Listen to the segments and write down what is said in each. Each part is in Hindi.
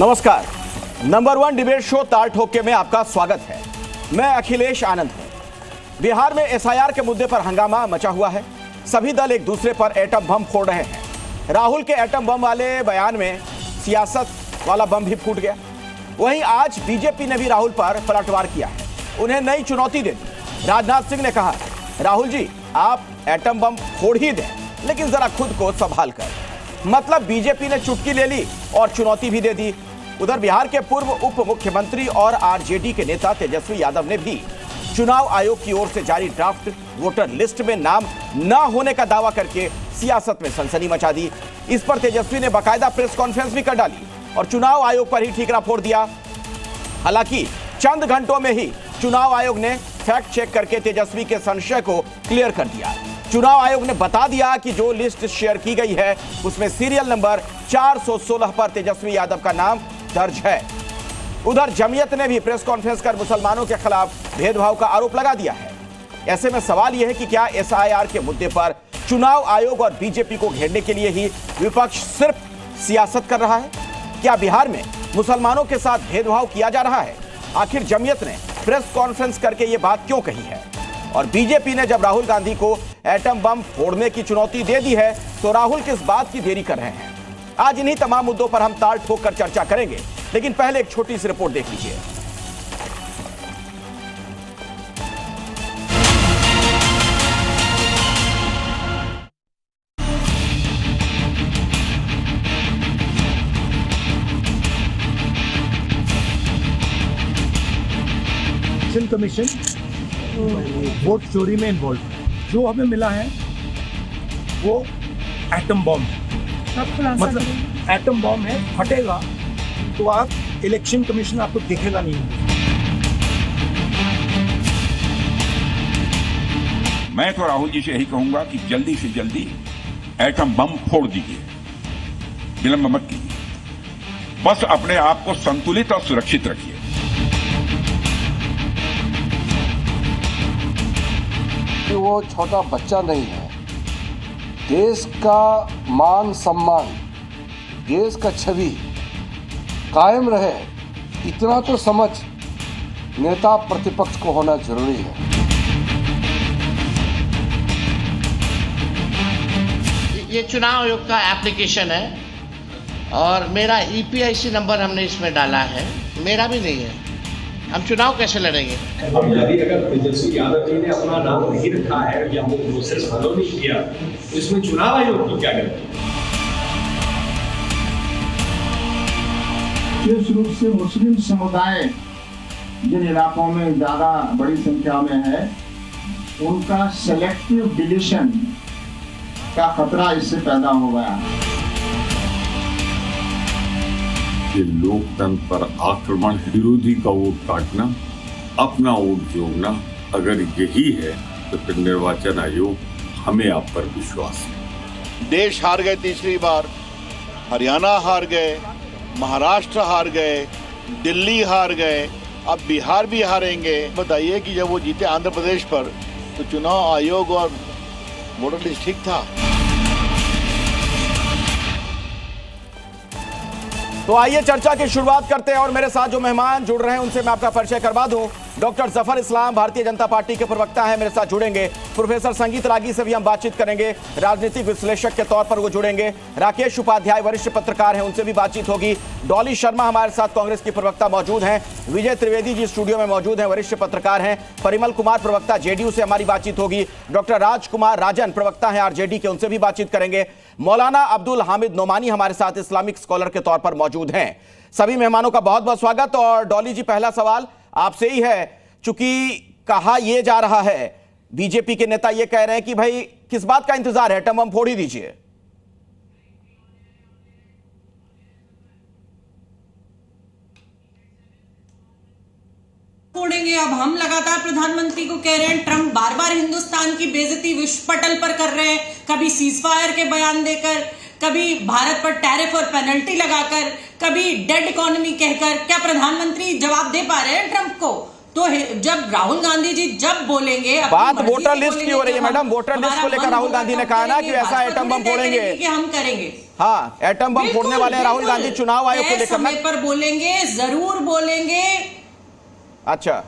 नमस्कार। नंबर 1 डिबेट शो ताल ठोके में आपका स्वागत है। मैं अखिलेश आनंद हूं। बिहार में एसआईआर के मुद्दे पर हंगामा मचा हुआ है। सभी दल एक दूसरे पर एटम बम फोड़ रहे हैं। राहुल के एटम बम वाले बयान में सियासत वाला बम भी फूट गया। वहीं आज बीजेपी ने भी राहुल पर पलटवार किया है, उन्हें नई चुनौती दे दी। राजनाथ सिंह ने कहा, राहुल जी आप एटम बम फोड़ ही दें, लेकिन जरा खुद को संभाल कर। मतलब बीजेपी ने चुटकी ले ली और चुनौती भी दे दी। उधर बिहार के पूर्व उप मुख्यमंत्री और आरजेडी के नेता तेजस्वी यादव ने भी चुनाव आयोग की ओर से जारी ड्राफ्ट वोटर लिस्ट में नाम न होने का दावा करके सियासत में सनसनी मचा दी। इस पर तेजस्वी ने बाकायदा प्रेस कॉन्फ्रेंस भी कर डाली और चुनाव आयोग पर ही ठीकरा फोड़ दिया। हालांकि चंद घंटों में ही चुनाव आयोग ने फैक्ट चेक करके तेजस्वी के संशय को क्लियर कर दिया। चुनाव आयोग ने बता दिया कि जो लिस्ट शेयर की गई है उसमें सीरियल नंबर 416 पर तेजस्वी यादव का नाम दर्ज है। उधर जमीयत ने भी प्रेस कॉन्फ्रेंस कर मुसलमानों के खिलाफ भेदभाव का आरोप लगा दिया है। ऐसे में सवाल यह है कि क्या एसआईआर के मुद्दे पर चुनाव आयोग और बीजेपी को घेरने के लिए ही विपक्ष सिर्फ सियासत कर रहा है? क्या बिहार में मुसलमानों के साथ भेदभाव किया जा रहा है? आखिर जमीयत ने प्रेस कॉन्फ्रेंस करके यह बात क्यों कही है? और बीजेपी ने जब राहुल गांधी को एटम बम फोड़ने की चुनौती दे दी है तो राहुल किस बात की देरी कर रहे हैं? आज इन्हीं तमाम मुद्दों पर हम ताल ठोक कर चर्चा करेंगे, लेकिन पहले एक छोटी सी रिपोर्ट देख लीजिए। इलेक्शन कमीशन वोट चोरी में इन्वॉल्व है। जो हमें मिला है वो एटम बॉम्ब है। मतलब एटम बॉम्ब है, फटेगा तो आप इलेक्शन कमीशन आपको दिखेगा नहीं। मैं तो राहुल जी से यही कहूंगा कि जल्दी से जल्दी एटम बम फोड़ दीजिए, विलंब मत कीजिए। बस अपने आप को संतुलित और सुरक्षित रखिए। वो छोटा बच्चा नहीं है। देश का मान सम्मान, देश का छवि कायम रहे, इतना तो समझ नेता प्रतिपक्ष को होना जरूरी है। ये चुनाव आयोग का एप्लीकेशन है और मेरा ईपीआईसी नंबर हमने इसमें डाला है। मेरा भी नहीं है। हम चुनाव कैसे लड़ेंगे? यदि अगर तेजस्वी यादव जी ने अपना नाम नहीं रखा है या वो प्रोसेस फॉलो नहीं किया तो इसमें चुनाव आयोग की क्या गलती? विशेष रूप से मुस्लिम समुदाय जिन इलाकों में ज्यादा बड़ी संख्या में है, उनका सेलेक्टिव डिलीशन का खतरा इससे पैदा हो गया है। ये लोकतंत्र पर आक्रमण है। विरोधी का वोट काटना, अपना वोट जोड़ना, अगर यही है तो फिर निर्वाचन आयोग, हमें आप पर विश्वास है। देश हार गए तीसरी बार, हरियाणा हार गए, महाराष्ट्र हार गए, दिल्ली हार गए, अब बिहार भी हारेंगे। बताइए कि जब वो जीते आंध्र प्रदेश पर तो चुनाव आयोग और वोटर लिस्ट ठीक था। तो आइए चर्चा की शुरुआत करते हैं और मेरे साथ जो मेहमान जुड़ रहे हैं उनसे मैं आपका परिचय करवा दूं। डॉक्टर जफर इस्लाम भारतीय जनता पार्टी के प्रवक्ता हैं, मेरे साथ जुड़ेंगे। प्रोफेसर संगीत रागी से भी हम बातचीत करेंगे, राजनीतिक विश्लेषक के तौर पर वो जुड़ेंगे। राकेश उपाध्याय वरिष्ठ पत्रकार हैं, उनसे भी बातचीत होगी। डॉली शर्मा हमारे साथ कांग्रेस की प्रवक्ता मौजूद हैं। विजय त्रिवेदी जी स्टूडियो में मौजूद हैं, वरिष्ठ पत्रकार हैं। परिमल कुमार प्रवक्ता जेडीयू से हमारी बातचीत होगी। डॉक्टर राजकुमार राजन प्रवक्ता हैं आरजेडी के, उनसे भी बातचीत करेंगे। मौलाना अब्दुल हामिद नोमानी हमारे साथ इस्लामिक स्कॉलर के तौर पर मौजूद हैं। सभी मेहमानों का बहुत बहुत स्वागत। और डॉली जी, पहला सवाल आपसे ही है, चूंकि कहा यह जा रहा है, बीजेपी के नेता यह कह रहे हैं कि भाई किस बात का इंतजार है, एटम बम फोड़ ही दीजिए। फोड़ेंगे। अब हम लगातार प्रधानमंत्री को कह रहे हैं, ट्रंप बार बार हिंदुस्तान की बेइज्जती विश्व पटल पर कर रहे हैं, कभी सीजफायर के बयान देकर, कभी भारत पर टैरिफ और पेनल्टी लगाकर, कभी डेड इकोनॉमी कहकर। क्या प्रधानमंत्री जवाब दे पा रहे हैं ट्रंप को? तो जब राहुल गांधी जी जब बोलेंगे, बात वोटर लिस्ट की हो रही है मैडम, वोटर लिस्ट को लेकर राहुल गांधी ने कहा ना कि ऐसा एटम बम फोड़ेंगे कि हम करेंगे। हाँ, एटम बम फोड़ने वाले हैं राहुल गांधी, चुनाव आयोग को लेकर समय पर बोलेंगे, जरूर बोलेंगे। अच्छा,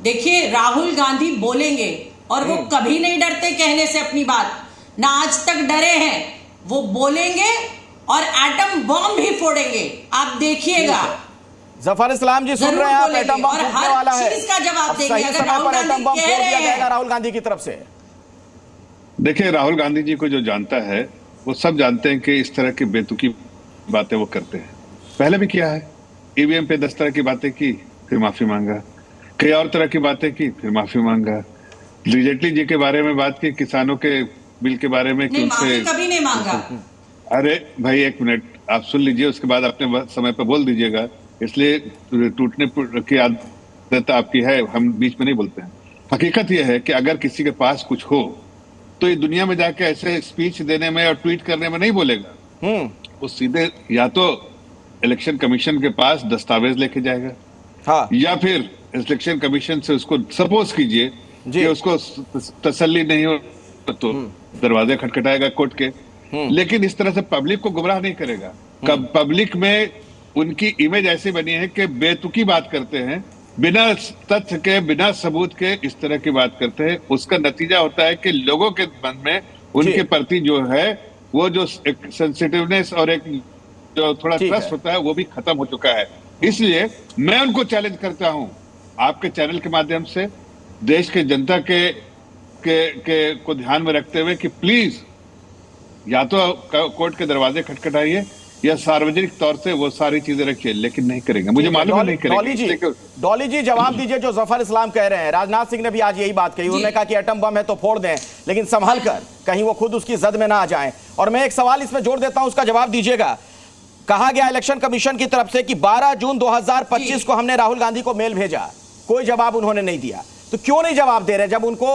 देखिए राहुल गांधी बोलेंगे और वो कभी नहीं डरते कहने से अपनी बात, ना आज तक डरे हैं। वो बोलेंगे और एटम बम भी फोड़ेंगे, आप देखिएगा। जफर इस्लाम जी सुन रहे हैं आप, एटम बम फूटने वाला है, चीज का जवाब देंगे। सही समय पर एटम बम फोड़ दिया जाएगा राहुल गांधी की तरफ से। देखिए, राहुल गांधी जी को जो जानता है वो सब जानते हैं कि इस तरह की बेतुकी बातें वो करते हैं। पहले भी किया है, ईवीएम पे 10 तरह की बातें की, फिर माफी मांगा, कई और तरह की बातें की, फिर माफी मांगा, जेटली जी के बारे में बात की, किसानों के बिल के बारे में, कभी नहीं मांगा। अरे भाई एक मिनट आप सुन लीजिए, उसके बाद अपने समय पर बोल दीजिएगा, इसलिए टूटने की आदत आपकी है, हम बीच में नहीं बोलते हैं। हकीकत यह है कि अगर किसी के पास कुछ हो तो ये दुनिया में जाके ऐसे स्पीच देने में और ट्वीट करने में नहीं बोलेगा, वो सीधे या तो इलेक्शन कमीशन के पास दस्तावेज लेके जाएगा, हाँ, या फिर इलेक्शन कमीशन से उसको सपोज कीजिए कि उसको तसल्ली नहीं हो तो दरवाजे खटखटाएगा कोर्ट के, लेकिन इस तरह से पब्लिक को गुमराह नहीं करेगा। पब्लिक में उनकी इमेज ऐसी बनी है कि बेतुकी बात करते हैं, बिना तथ्य के, बिना सबूत के इस तरह की बात करते हैं। उसका नतीजा होता है कि लोगों के मन में उनके प्रति जो है वो जो एक सेंसिटिवनेस और एक जो थोड़ा ट्रस्ट होता है वो भी खत्म हो चुका है। इसलिए मैं उनको चैलेंज करता हूं आपके चैनल के माध्यम से, देश के जनता के को ध्यान में रखते हुए कि प्लीज या तो कोर्ट के दरवाजे खटखटाइए या सार्वजनिक तौर से वो सारी चीजें रखिए, लेकिन नहीं करेंगे, मुझे मालूम है नहीं करेंगे। डॉली जी जवाब दीजिए जो जफर इस्लाम कह रहे हैं। राजनाथ सिंह ने भी आज यही बात कही, उन्होंने कहा कि एटम बम है तो फोड़ दें, लेकिन संभल कर, कहीं वो खुद उसकी जद में ना आ जाएं। और मैं एक सवाल इसमें जोड़ देता हूं, उसका जवाब दीजिएगा। कहा गया इलेक्शन कमीशन की तरफ से कि 12 जून 2025 को हमने राहुल गांधी को मेल भेजा, कोई जवाब उन्होंने नहीं दिया। तो क्यों नहीं जवाब दे रहे? जब उनको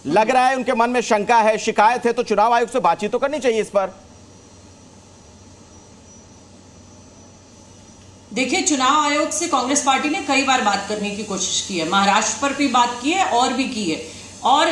लग रहा है, उनके मन में शंका है, शिकायत है, तो चुनाव आयोग से बातचीत तो करनी चाहिए इस पर। देखिए, चुनाव आयोग से कांग्रेस पार्टी ने कई बार बात करने की कोशिश की है, महाराष्ट्र पर भी बात की है और भी की है। और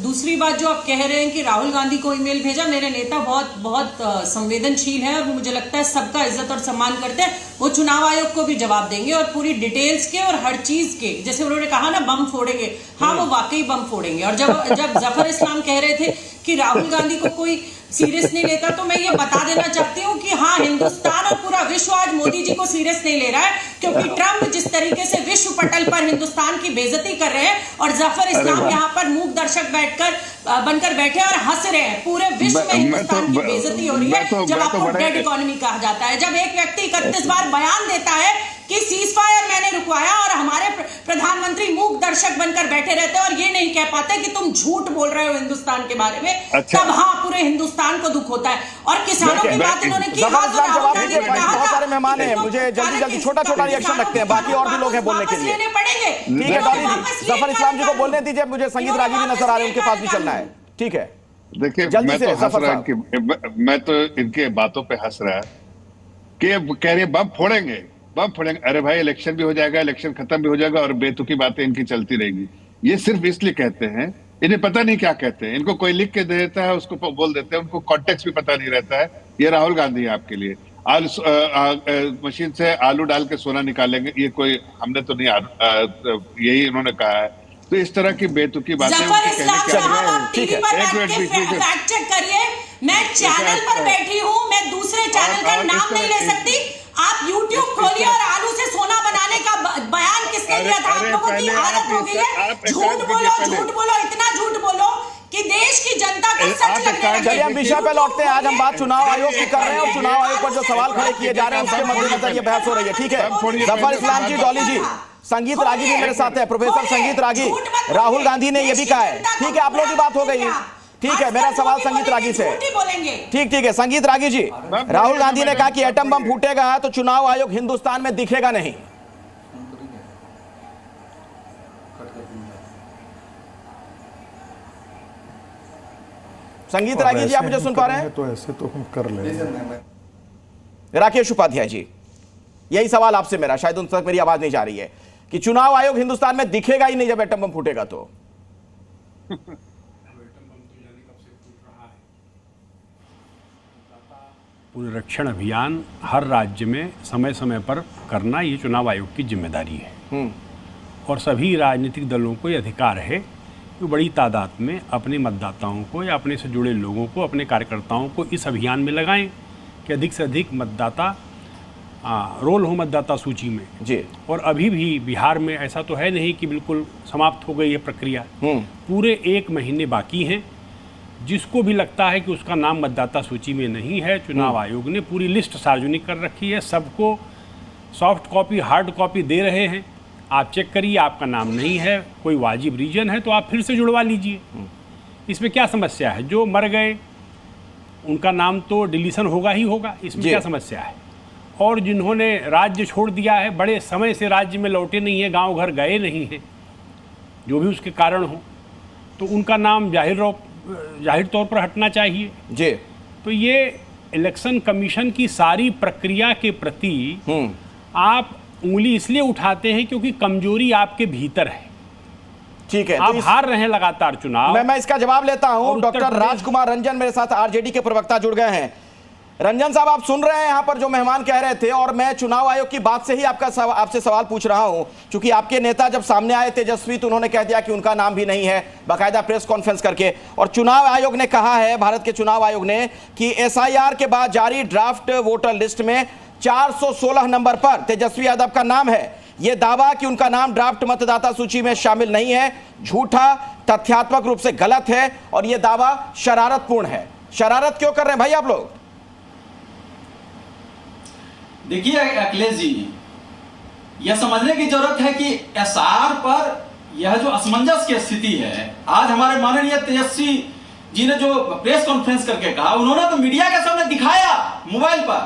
दूसरी बात जो आप कह रहे हैं कि राहुल गांधी को ईमेल भेजा, मेरे नेता बहुत संवेदनशील है और मुझे लगता है सबका इज्जत और सम्मान करते हैं। वो चुनाव आयोग को भी जवाब देंगे और पूरी डिटेल्स के और हर चीज के, जैसे उन्होंने कहा ना बम फोड़ेंगे, हाँ वो वाकई बम फोड़ेंगे। और जब जफर इस्लाम कह रहे थे कि राहुल गांधी को कोई सीरियस नहीं लेता, तो मैं ये बता देना चाहती हूँ कि हाँ, हिंदुस्तान और पूरा विश्व आज मोदी जी को सीरियस नहीं ले रहा है, क्योंकि ट्रंप जिस तरीके से विश्व पटल पर हिंदुस्तान की बेइज्जती कर रहे हैं और जफर इस्लाम यहाँ पर मूक दर्शक बनकर बैठे और हंस रहे हैं। पूरे विश्व में हिंदुस्तान की बेइज्जती हो रही है जब आपको डेड इकोनॉमी कहा जाता है। जब एक व्यक्ति 31 बार बयान देता है कि सीजफायर मैंने रुकवाया और हमारे प्रधानमंत्री मूक दर्शक बनकर बैठे रहते हैं और ये नहीं कह पाते कि तुम झूठ बोल रहे हो हिंदुस्तान के बारे में, तब हाँ पूरे हिंदुस्तान को दुख होता है। और किसानों की बात उन्होंने की, बहुत सारे मेहमान हैं, मुझे जल्दी छोटा रिएक्शन रखते हैं, बाकी और भी लोग हैं बोलने के लिए। ठीक है डॉली जी, जफर इस्लाम जी को बोलने दीजिए, मुझे संगीत रागी भी नजर आ रहे हैं, उनके पास भी चलना है। ठीक है, देखिए मैं तो इनके बातों पे हंस रहा है कि कह रहे बम फोड़ेंगे। अरे भाई इलेक्शन भी हो जाएगा, इलेक्शन खत्म भी हो जाएगा और बेतुकी बातें इनकी चलती रहेगी। ये सिर्फ इसलिए कहते हैं, इन्हें पता नहीं क्या कहते हैं, इनको कोई लिख के दे देता है, उसको बोल देते हैं, उनको कॉन्टेक्स्ट भी पता नहीं रहता है। ये राहुल गांधी है आपके लिए, मशीन से आलू डाल के सोना निकालेंगे, ये कोई हमने तो नहीं, यही इन्होंने कहा है। तो इस तरह की बेतुकी बातें ठीक है, फैक्ट चेक करिए। मैं चैनल पर बैठी हूँ, मैं दूसरे चैनल का नाम नहीं ले सकती। आप YouTube खोलिए और आलू से सोना बनाने का बयान किसने दिया था? आप लोगों की आदत हो गई है झूठ बोलो, इतना झूठ बोलो कि देश की जनता को सच लगने लगे। चलिए हम विषय पे लौटते हैं। आज हम बात चुनाव आयोग की कर रहे हैं और चुनाव आयोग पर जो सवाल खड़े किए जा रहे हैं उसके मद्देनजर ये बहस हो रही है। ठीक है, जफर इस्लाम जी, डॉली जी, संगीत रागी भी मेरे साथ है, प्रोफेसर संगीत रागी। राहुल गांधी ने यह भी कहा है, ठीक है, आप लोगों की बात हो गई, ठीक है, मेरा सवाल संगीत रागी से। ठीक है, संगीत रागी जी, राहुल गांधी ने कहा कि एटम बम फूटेगा तो चुनाव आयोग हिंदुस्तान में दिखेगा नहीं। संगीत रागी जी, आप मुझे सुन पा रहे हैं? तो ऐसे तो हम कर लेंगे। राकेश उपाध्याय जी, यही सवाल आपसे मेरा, शायद उन तक मेरी आवाज नहीं जा रही है। कि चुनाव आयोग हिंदुस्तान में दिखेगा ही नहीं जब एटम बम फूटेगा तो? पुनरीक्षण अभियान हर राज्य में समय समय पर करना ये चुनाव आयोग की जिम्मेदारी है और सभी राजनीतिक दलों को ये अधिकार है कि बड़ी तादाद में अपने मतदाताओं को या अपने से जुड़े लोगों को, अपने कार्यकर्ताओं को इस अभियान में लगाएं कि अधिक से अधिक मतदाता रोल हो मतदाता सूची में जी। और अभी भी बिहार में ऐसा तो है नहीं कि बिल्कुल समाप्त हो गई है प्रक्रिया, पूरे 1 महीने बाकी हैं। जिसको भी लगता है कि उसका नाम मतदाता सूची में नहीं है, चुनाव आयोग ने पूरी लिस्ट सार्वजनिक कर रखी है, सबको सॉफ्ट कॉपी हार्ड कॉपी दे रहे हैं। आप चेक करिए, आपका नाम नहीं है, कोई वाजिब रीजन है तो आप फिर से जुड़वा लीजिए। इसमें क्या समस्या है? जो मर गए उनका नाम तो डिलीशन होगा ही होगा, इसमें क्या समस्या है? और जिन्होंने राज्य छोड़ दिया है, बड़े समय से राज्य में लौटे नहीं हैं, गांव घर गए नहीं हैं, जो भी उसके कारण हो, तो उनका नाम जाहिर तौर पर हटना चाहिए जी। तो ये इलेक्शन कमीशन की सारी प्रक्रिया के प्रति आप उंगली इसलिए उठाते हैं क्योंकि कमजोरी आपके भीतर है। ठीक है, आप हार रहे हैं लगातार चुनाव। मैं इसका जवाब लेता हूं। डॉक्टर राजकुमार रंजन मेरे साथ आरजेडी के प्रवक्ता जुड़ गए हैं। रंजन साहब, आप सुन रहे हैं यहां पर जो मेहमान कह रहे थे, और मैं चुनाव आयोग की बात से ही आपसे सवाल पूछ रहा हूं, क्योंकि आपके नेता जब सामने आए तेजस्वी तो उन्होंने कह दिया कि उनका नाम भी नहीं है, बाकायदा प्रेस कॉन्फ्रेंस करके। और चुनाव आयोग ने कहा है, भारत के चुनाव आयोग ने, कि एसआईआर के बाद जारी ड्राफ्ट वोटर लिस्ट में 416 नंबर पर तेजस्वी यादव का नाम है। यह दावा कि उनका नाम ड्राफ्ट मतदाता सूची में शामिल नहीं है झूठा, तथ्यात्मक रूप से गलत है, और यह दावा शरारतपूर्ण है। शरारत क्यों कर रहे हैं भाई आप लोग? देखिए अखिलेश जी, यह समझने की जरूरत है कि एसआर पर यह जो असमंजस की स्थिति है, आज हमारे माननीय तेजस्वी जी ने जो प्रेस कॉन्फ्रेंस करके कहा, उन्होंने तो मीडिया के सामने दिखाया मोबाइल पर,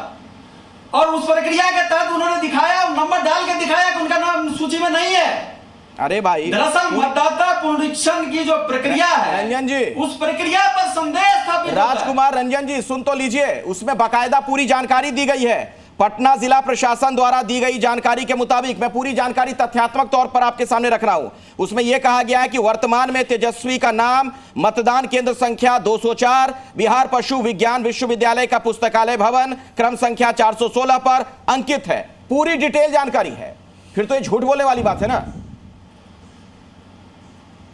और उस प्रक्रिया के तहत उन्होंने दिखाया, नंबर डाल के दिखाया कि उनका नाम सूची में नहीं है। अरे भाई, दरअसल मतदाता पुनरीक्षण की जो प्रक्रिया है रंजन जी, उस प्रक्रिया पर संदेह स्थापित होता है। राजकुमार रंजन जी सुन तो लीजिए, उसमें बाकायदा पूरी जानकारी दी गई है। पटना जिला प्रशासन द्वारा दी गई जानकारी के मुताबिक, मैं पूरी जानकारी तथ्यात्मक तौर पर आपके सामने रख रहा हूं, उसमें यह कहा गया है कि वर्तमान में तेजस्वी का नाम मतदान केंद्र संख्या 204 बिहार पशु विज्ञान विश्वविद्यालय का पुस्तकालय भवन क्रम संख्या 416 पर अंकित है। पूरी डिटेल जानकारी है। फिर तो ये झूठ बोलने वाली बात है ना।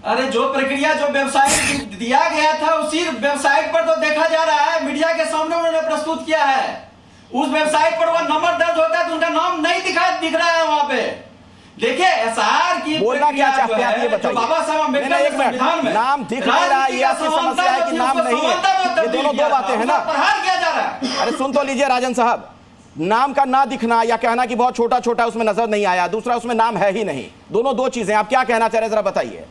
अरे जो प्रक्रिया, जो वेबसाइट दिया गया था, उसी वेबसाइट पर तो देखा जा रहा है, मीडिया के सामने उन्होंने प्रस्तुत किया है। उस वेबसाइट पर वह नंबर दर्ज होता है तो उनका नाम नहीं दिख रहा है वहां पे। देखिए एसआर की बोलना क्या चाहते हैं आप ये बताइए। बाबा साहब अम्बेडकर के संविधान में नाम दिख नहीं रहा, ये आपकी समस्या है कि नाम नहीं है, ये दोनों दो बातें हैं ना। प्रहार किया जा रहा है। अरे सुन तो लीजिए राजन साहब, नाम का ना दिखना या कहना कि बहुत छोटा छोटा उसमें नजर नहीं आया, दूसरा उसमें नाम है ही नहीं, दोनों दो चीजें। आप क्या कहना चाह रहे हैं जरा बताइए।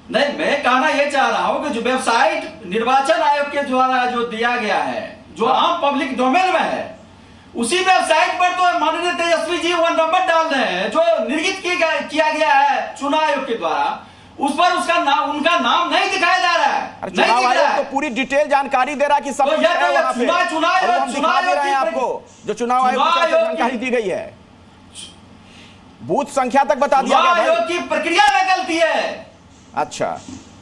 नहीं, मैं कहना यह चाह रहा हूं कि जो वेबसाइट निर्वाचन आयोग के द्वारा जो दिया गया है, जो आम पब्लिक डोमेन में है, उसी वेबसाइट पर तो माननीय तेजस्वी जी वो नंबर डाल रहे हैं जो निर्मित किया गया है चुनाव आयोग के द्वारा, उस पर उनका नाम नहीं दिखाया जा रहा है। चुनाव आयोग तो पूरी डिटेल जानकारी दे रहा है कि सब कुछ है वहां पे, और हम दिखा दे रहे हैं आपको जो चुनाव आयोग की जानकारी दी गई है, बूथ संख्या तक बता दिया गया। चुनाव आयोग की प्रक्रिया में गलती है। अच्छा,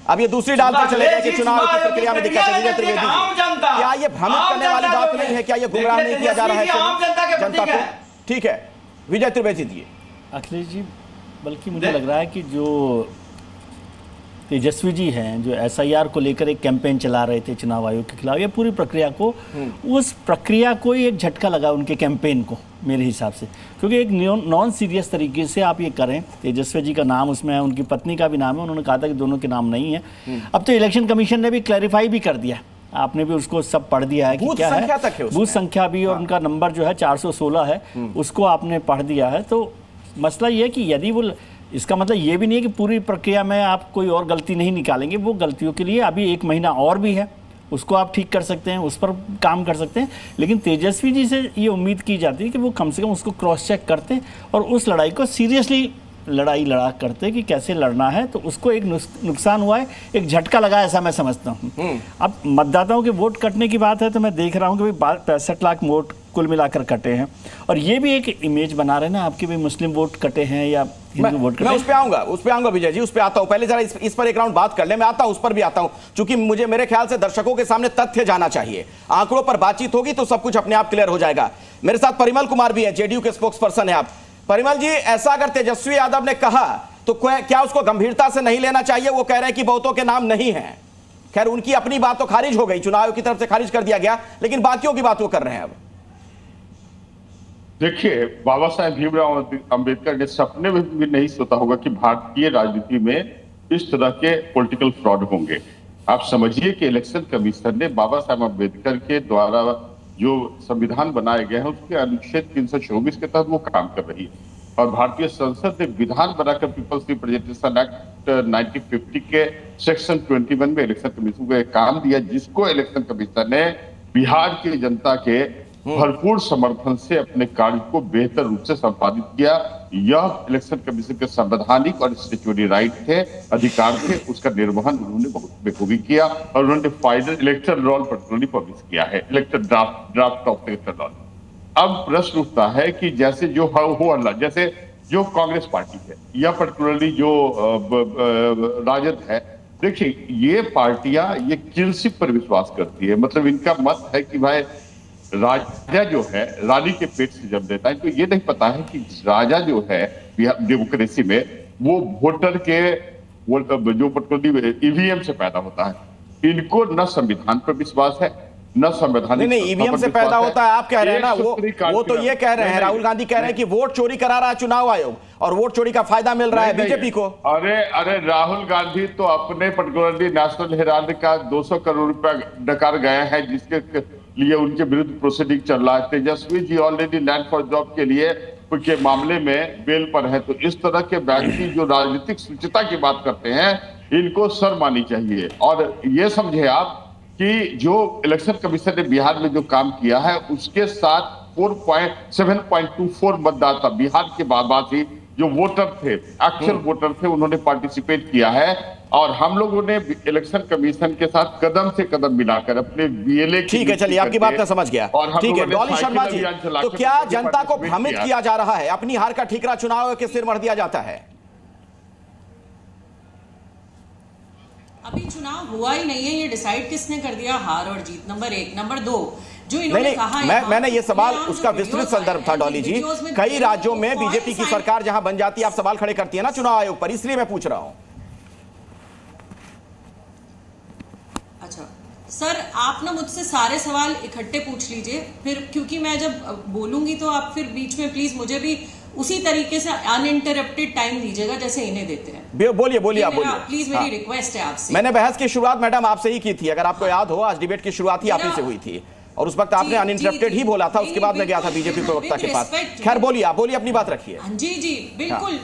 अब ये दूसरी डाल पर चलेगा कि चुनाव की प्रक्रिया में दिक्कत है। विजय त्रिवेदी जी, क्या ये भ्रमित करने वाली बात नहीं है? क्या ये गुमराह नहीं किया जा रहा है जनता को? ठीक है, विजय त्रिवेदी जी। अखिलेश जी, बल्कि मुझे लग रहा है कि जो तेजस्वी जी हैं, जो एसआईआर को लेकर एक कैंपेन चला रहे थे चुनाव आयोग के खिलाफ, ये पूरी प्रक्रिया को, उस प्रक्रिया को ही एक झटका लगा उनके कैंपेन को मेरे हिसाब से, क्योंकि एक नॉन सीरियस तरीके से आप ये करें। तेजस्वी जी का नाम उसमें है, उनकी पत्नी का भी नाम है, उन्होंने कहा था कि दोनों के नाम नहीं है। अब तो इलेक्शन कमीशन ने भी क्लैरिफाई भी कर दिया, आपने भी उसको सब पढ़ दिया है कि क्या है, बूथ संख्या भी, और उनका नंबर जो है 416 है, उसको आपने पढ़ दिया है। तो मसला ये है कि यदि वो, इसका मतलब ये भी नहीं है कि पूरी प्रक्रिया में आप कोई और गलती नहीं निकालेंगे, वो गलतियों के लिए अभी 1 महीना और भी है, उसको आप ठीक कर सकते हैं, उस पर काम कर सकते हैं। लेकिन तेजस्वी जी से ये उम्मीद की जाती है कि वो कम से कम उसको क्रॉस चेक करते और उस लड़ाई को सीरियसली लड़ा करते कि कैसे लड़ना है। तो उसको एक नुकसान हुआ है, एक झटका लगा, ऐसा मैं समझता हूँ। अब मतदाताओं के वोट कटने की बात है तो मैं देख रहा हूँ कि भाई 65 लाख वोट कुल मिलाकर कटे हैं। और ये भी एक इमेज बना रहे हैं ना आपके भी मुस्लिम वोट कटे हैं या हिंदू वोट कटे। मैं उस पे आऊंगा विजय जी, उस पे आता हूं। पहले जरा इस पर एक राउंड बात कर ले, मैं आता हूं, उस पर भी आता हूं, क्योंकि मेरे ख्याल से दर्शकों के सामने तथ्य जाना चाहिए। आंकड़ों पर बातचीत होगी तो सब कुछ अपने आप क्लियर हो जाएगा। मेरे साथ परिमल कुमार भी है, जेडीयू के स्पोक्स पर्सन है आप। परिमल जी, ऐसा अगर तेजस्वी यादव ने कहा तो क्या उसको गंभीरता से नहीं लेना चाहिए? वो कह रहे हैं कि बहुतों के नाम नहीं है। खैर, उनकी अपनी बात तो खारिज हो गई, चुनाव आयोग की तरफ से खारिज कर दिया गया, लेकिन बाकियों की बात वो कर रहे हैं। अब देखिए, बाबा साहेब भीमराव अंबेडकर ने सपने में भी नहीं सोचा होगा कि भारतीय राजनीति में इस तरह के पॉलिटिकल फ्रॉड होंगे। आप समझिए कि इलेक्शन कमीशन ने बाबा साहेब अंबेडकर के द्वारा जो संविधान बनाए गए हैं उसके अनुच्छेद 324 के तहत वो काम कर रही है, और भारतीय संसद ने विधान बनाकर पीपल्स रिप्रेजेंटेशन एक्ट 1950 के सेक्शन 21 में इलेक्शन कमीशन को एक काम दिया, जिसको इलेक्शन कमीशन ने बिहार की जनता के भरपूर समर्थन से अपने कार्य को बेहतर रूप से संपादित किया। यह इलेक्शन कमीशन के संवैधानिक और स्टैट्यूटरी राइट थे, अधिकार थे, उसका निर्वहन उन्होंने बहुत बखूबी किया, और उन्होंने final election roll particularly publish किया है, election draft of election roll. अब प्रश्न उठता है कि जैसे जो हो अल्लाह, जैसे जो कांग्रेस पार्टी है या पर्टिकुलरली जो राजद है, देखिए ये पार्टियां ये किलशिप पर विश्वास करती है। मतलब इनका मत है कि भाई राजा जो है रानी के पेट से जन्म देता है, तो ये नहीं पता है कि राजा जो है डेमोक्रेसी में वो वोटर के जो पर्टिकुलरली ईवीएम से पैदा होता है। इनको न संविधान पर विश्वास है न संवैधानिक, नहीं ईवीएम से पैदा होता है आप कह रहे हैं ना। वो तो ये कह रहे हैं, राहुल गांधी कह रहे हैं कि वोट चोरी करा रहा है चुनाव आयोग और वोट चोरी का फायदा मिल रहा है बीजेपी को। अरे राहुल गांधी तो अपने पर्टिकुलरली नेशनल हेराल्ड का 200 करोड़ रुपया डकार गए हैं, जिसके लिए उनके विरुद्ध प्रोसीडिंग चल रहा है। Tejashwi ji already land for job के लिए के मामले में बेल पर है। तो इस तरह के व्यक्ति जो राजनीतिक शुचिता की बात करते हैं, इनको शर्म आनी चाहिए। और ये समझे आप कि जो इलेक्शन कमीशन ने बिहार में जो काम किया है, उसके साथ 7.24 मतदाता बिहार के बाद ही जो वोटर थे, एक्चुअल वोटर थे, उन्होंने पार्टिसिपेट किया है। और हम लोगों ने इलेक्शन कमीशन के साथ कदम से कदम मिलाकर अपने बीएलए, ठीक है, चलिए आपकी बात मैं समझ गया। ठीक है डॉली शर्मा जी, तो क्या जनता को भ्रमित किया जा रहा है? अपनी हार का ठीकरा चुनाव के सिर मढ़ दिया जाता है? अभी चुनाव हुआ ही नहीं है, ये डिसाइड किसने कर दिया हार और जीत? नंबर 1। नंबर 2, जो इन्होंने कहा मैंने ये सवाल उसका विस्तृत संदर्भ था डॉली जी। कई राज्यों में बीजेपी की सरकार जहां बन जाती है, आप सवाल खड़े करती है ना चुनाव आयोग पर, इसलिए मैं पूछ रहा हूं। अच्छा सर, आप ना मुझसे सारे सवाल इकट्ठे पूछ लीजिए फिर, क्योंकि मैं जब बोलूंगी तो आप फिर बीच में प्लीज मुझे भी उसी तरीके से अनइंटरप्टेड टाइम दीजिएगा जैसे इन्हें देते हैं। बोलिए आप बोलिए प्लीज, मेरी रिक्वेस्ट है आपसे। मैंने बहस की शुरुआत मैडम आपसे ही की थी, अगर आपको याद हो, आज डिबेट की शुरुआत ही आप ही से हुई थी और उस वक्त आपने अनइंटरप्टेड ही बोला था। उसके बाद मैं गया था बीजेपी प्रवक्ता के पास। खैर बोलिए, आप बोलिए, अपनी बात रखिए। जी बिल्कुल,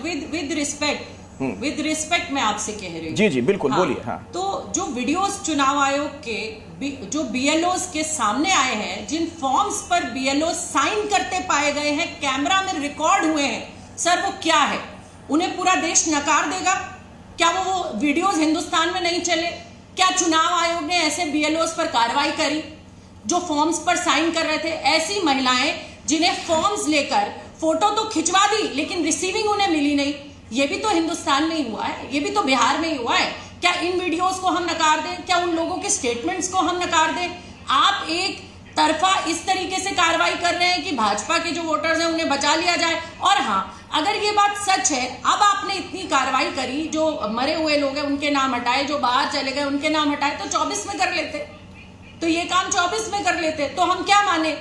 विद रिस्पेक्ट मैं आपसे कह रही हूँ। जी बिल्कुल, बोलिए। हाँ, तो जो वीडियोस चुनाव आयोग के जो बीएलओस के सामने आए हैं, जिन फॉर्म्स पर बीएलओ साइन करते पाए गए हैं, कैमरा में रिकॉर्ड हुए हैं, सर वो क्या है? उन्हें पूरा देश नकार देगा क्या? वो वीडियोस हिंदुस्तान में नहीं चले क्या? चुनाव आयोग ने ऐसे बीएलओस पर कार्रवाई करी जो फॉर्म्स पर साइन कर रहे थे? ऐसी महिलाएं जिन्हें फॉर्म्स लेकर फोटो तो खिंचवा दी लेकिन रिसीविंग उन्हें मिली नहीं, ये भी तो हिंदुस्तान में ही हुआ है, ये भी तो बिहार में ही हुआ है। क्या इन वीडियोस को हम नकार दें? क्या उन लोगों के स्टेटमेंट्स को हम नकार दें? आप एक तरफा इस तरीके से कार्रवाई कर रहे हैं कि भाजपा के जो वोटर्स हैं उन्हें बचा लिया जाए। और हाँ, अगर ये बात सच है, अब आपने इतनी कार्रवाई करी, जो मरे हुए लोग हैं उनके नाम हटाए, जो बाहर चले गए उनके नाम हटाए, तो 24 में कर लेते, तो ये काम 24 में कर लेते, तो हम क्या माने?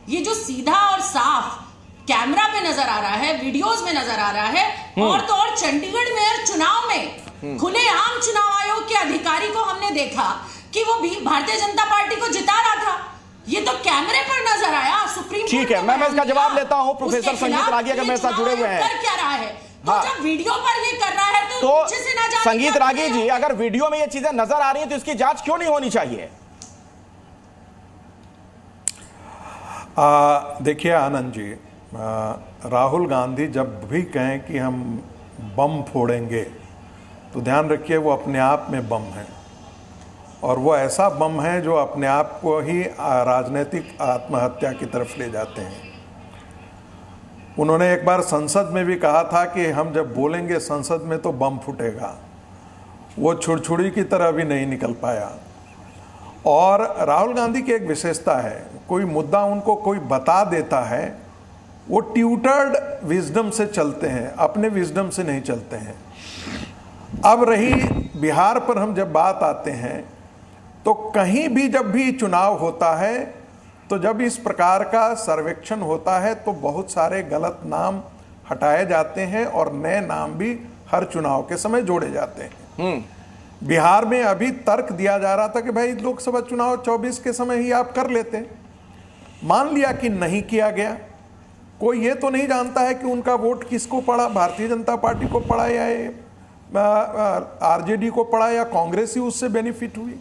ये जो सीधा और साफ कैमरा पे नजर आ रहा है, वीडियोस में नजर आ रहा है, और तो और चंडीगढ़ मेयर चुनाव में खुलेआम चुनाव आयोग के अधिकारी को हमने देखा कि वो भी भारतीय जनता पार्टी को जिता रहा था। ये तो कैमरे पर नजर आया। सुप्रीम कोर्ट, ठीक है, मैं इसका जवाब लेता हूं। प्रोफेसर संगीत रागी अगर मेरे साथ जुड़े हुए हैं, कर क्या रहा है? तो जब वीडियो पर ये कर रहा है तो पीछे से ना जाने। संगीत रागी जी, अगर वीडियो में ये चीजें नजर आ रही हैं तो इसकी जांच क्यों नहीं होनी चाहिए? देखिए आनंद जी, राहुल गांधी जब भी कहें कि हम बम फोड़ेंगे तो ध्यान रखिए वो अपने आप में बम है। और वो ऐसा बम है जो अपने आप को ही राजनीतिक आत्महत्या की तरफ ले जाते हैं। उन्होंने एक बार संसद में भी कहा था कि हम जब बोलेंगे संसद में तो बम फूटेगा। वो छुड़छुड़ी की तरह भी नहीं निकल पाया। और राहुल गांधी की एक विशेषता है, कोई मुद्दा उनको कोई बता देता है, वो ट्यूटर्ड विजडम से चलते हैं, अपने विजडम से नहीं चलते हैं। अब रही बिहार पर हम जब बात आते हैं, तो कहीं भी जब भी चुनाव होता है, तो जब इस प्रकार का सर्वेक्षण होता है तो बहुत सारे गलत नाम हटाए जाते हैं और नए नाम भी हर चुनाव के समय जोड़े जाते हैं। बिहार में अभी तर्क दिया जा रहा था कि भाई लोकसभा चुनाव 24 के समय ही आप कर लेते। मान लिया कि नहीं किया गया। कोई ये तो नहीं जानता है कि उनका वोट किसको पड़ा, भारतीय जनता पार्टी को पड़ा या आरजेडी को पड़ा या कांग्रेस ही उससे बेनिफिट हुई।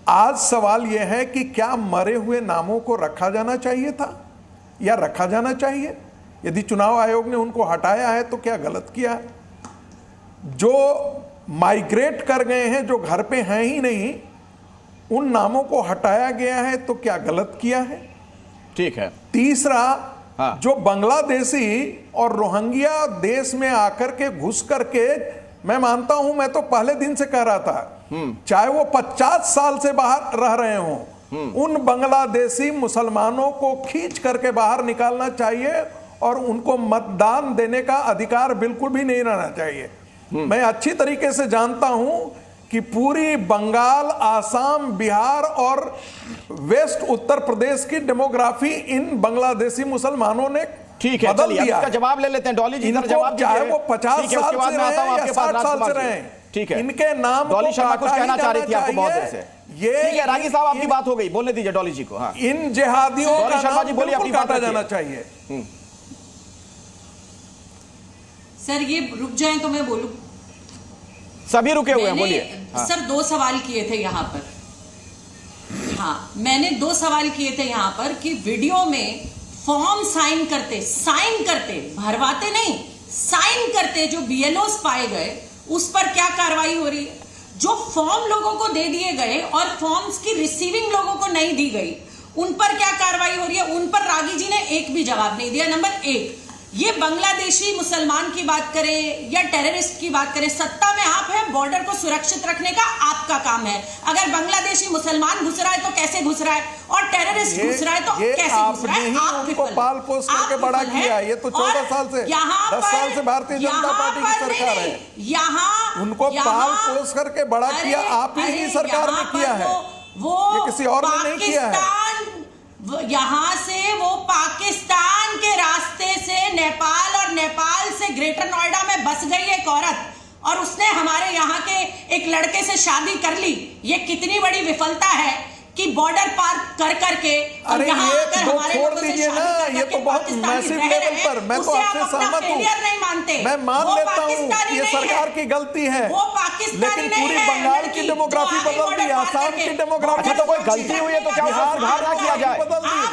आज सवाल यह है कि क्या मरे हुए नामों को रखा जाना चाहिए था या रखा जाना चाहिए? यदि चुनाव आयोग ने उनको हटाया है तो क्या गलत किया है? जो माइग्रेट कर गए हैं, जो घर पे हैं ही नहीं, उन नामों को हटाया गया है तो क्या गलत किया है? ठीक है। तीसरा, जो बांग्लादेशी और रोहिंग्या देश में आकर के घुस करके, मैं मानता हूं, मैं तो पहले दिन से कह रहा था, चाहे वो 50 साल से बाहर रह रहे हों, उन बांग्लादेशी मुसलमानों को खींच करके बाहर निकालना चाहिए और उनको मतदान देने का अधिकार बिल्कुल भी नहीं रहना चाहिए। मैं अच्छी तरीके से जानता हूं कि पूरी बंगाल, आसाम, बिहार और वेस्ट उत्तर प्रदेश की डेमोग्राफी इन बांग्लादेशी मुसलमानों ने ठीक है, बदल दिया। इसका जवाब ले लेते हैं। डॉली जी, जवाब चाहे वो 50 साल से रहे या 60 साल से रहे, ठीक है, इनके नाम डॉली शर्मा कुछ कहना चाह रही थी आपको बहुत देर से। ये ठीक है, रागी साहब आपकी बात हो गई, बोलने दीजिए डॉली जी को। हाँ, इन जिहादियों का शर्मा जी बोलिए, अपनी बात काटा जाना चाहिए। सर ये रुक जाएं तो मैं बोलूं। सभी रुके हुए हैं, बोलिए। सर 2 सवाल किए थे यहाँ पर। हाँ, मैंने 2 सवाल किए थे यहाँ पर कि वीडियो में फॉर्म साइन करते भरवाते नहीं, साइन करते जो बीएलओस पाए गए, उस पर क्या कार्रवाई हो रही है? जो फॉर्म लोगों को दे दिए गए और फॉर्म्स की रिसीविंग लोगों को नहीं दी गई, उन पर क्या कार्रवाई हो रही है? उन पर रागी जी ने एक भी जवाब नहीं दिया। नंबर 1, ये बांग्लादेशी मुसलमान की बात करें या टेररिस्ट की बात करें, सत्ता में आप हैं, बॉर्डर को सुरक्षित रखने का आपका काम है। अगर बांग्लादेशी मुसलमान घुस रहा है तो कैसे घुस रहा है, और टेररिस्ट घुस रहा है तो कैसे घुस रहा है? आप उनको पाल पोस करके बड़ा किया। ये तो 14 साल से 10 साल से भारतीय जनता पार्टी की सरकार है। यहाँ उनको पाल पोस करके बड़ा किया आप ही की सरकार ने किया है, ये किसी और ने नहीं किया है। यहां से वो पाकिस्तान के रास्ते से नेपाल और नेपाल से ग्रेटर नोएडा में बस गई एक औरत, और उसने हमारे यहाँ के एक लड़के से शादी कर ली। ये कितनी बड़ी विफलता है कि बॉर्डर पार कर करके अरे ये तो छोड़ दीजिए ना, ये तो बहुत मैसिव लेवल पर, मैं तो आपसे सहमत हूँ, मैं मान लेता हूँ ये सरकार की गलती है, लेकिन पूरी बंगाल की डेमोग्राफी बदल दी, आसाम की डेमोग्राफी। तो कोई गलती हुई है तो क्या उसका सुधार ना किया जाए?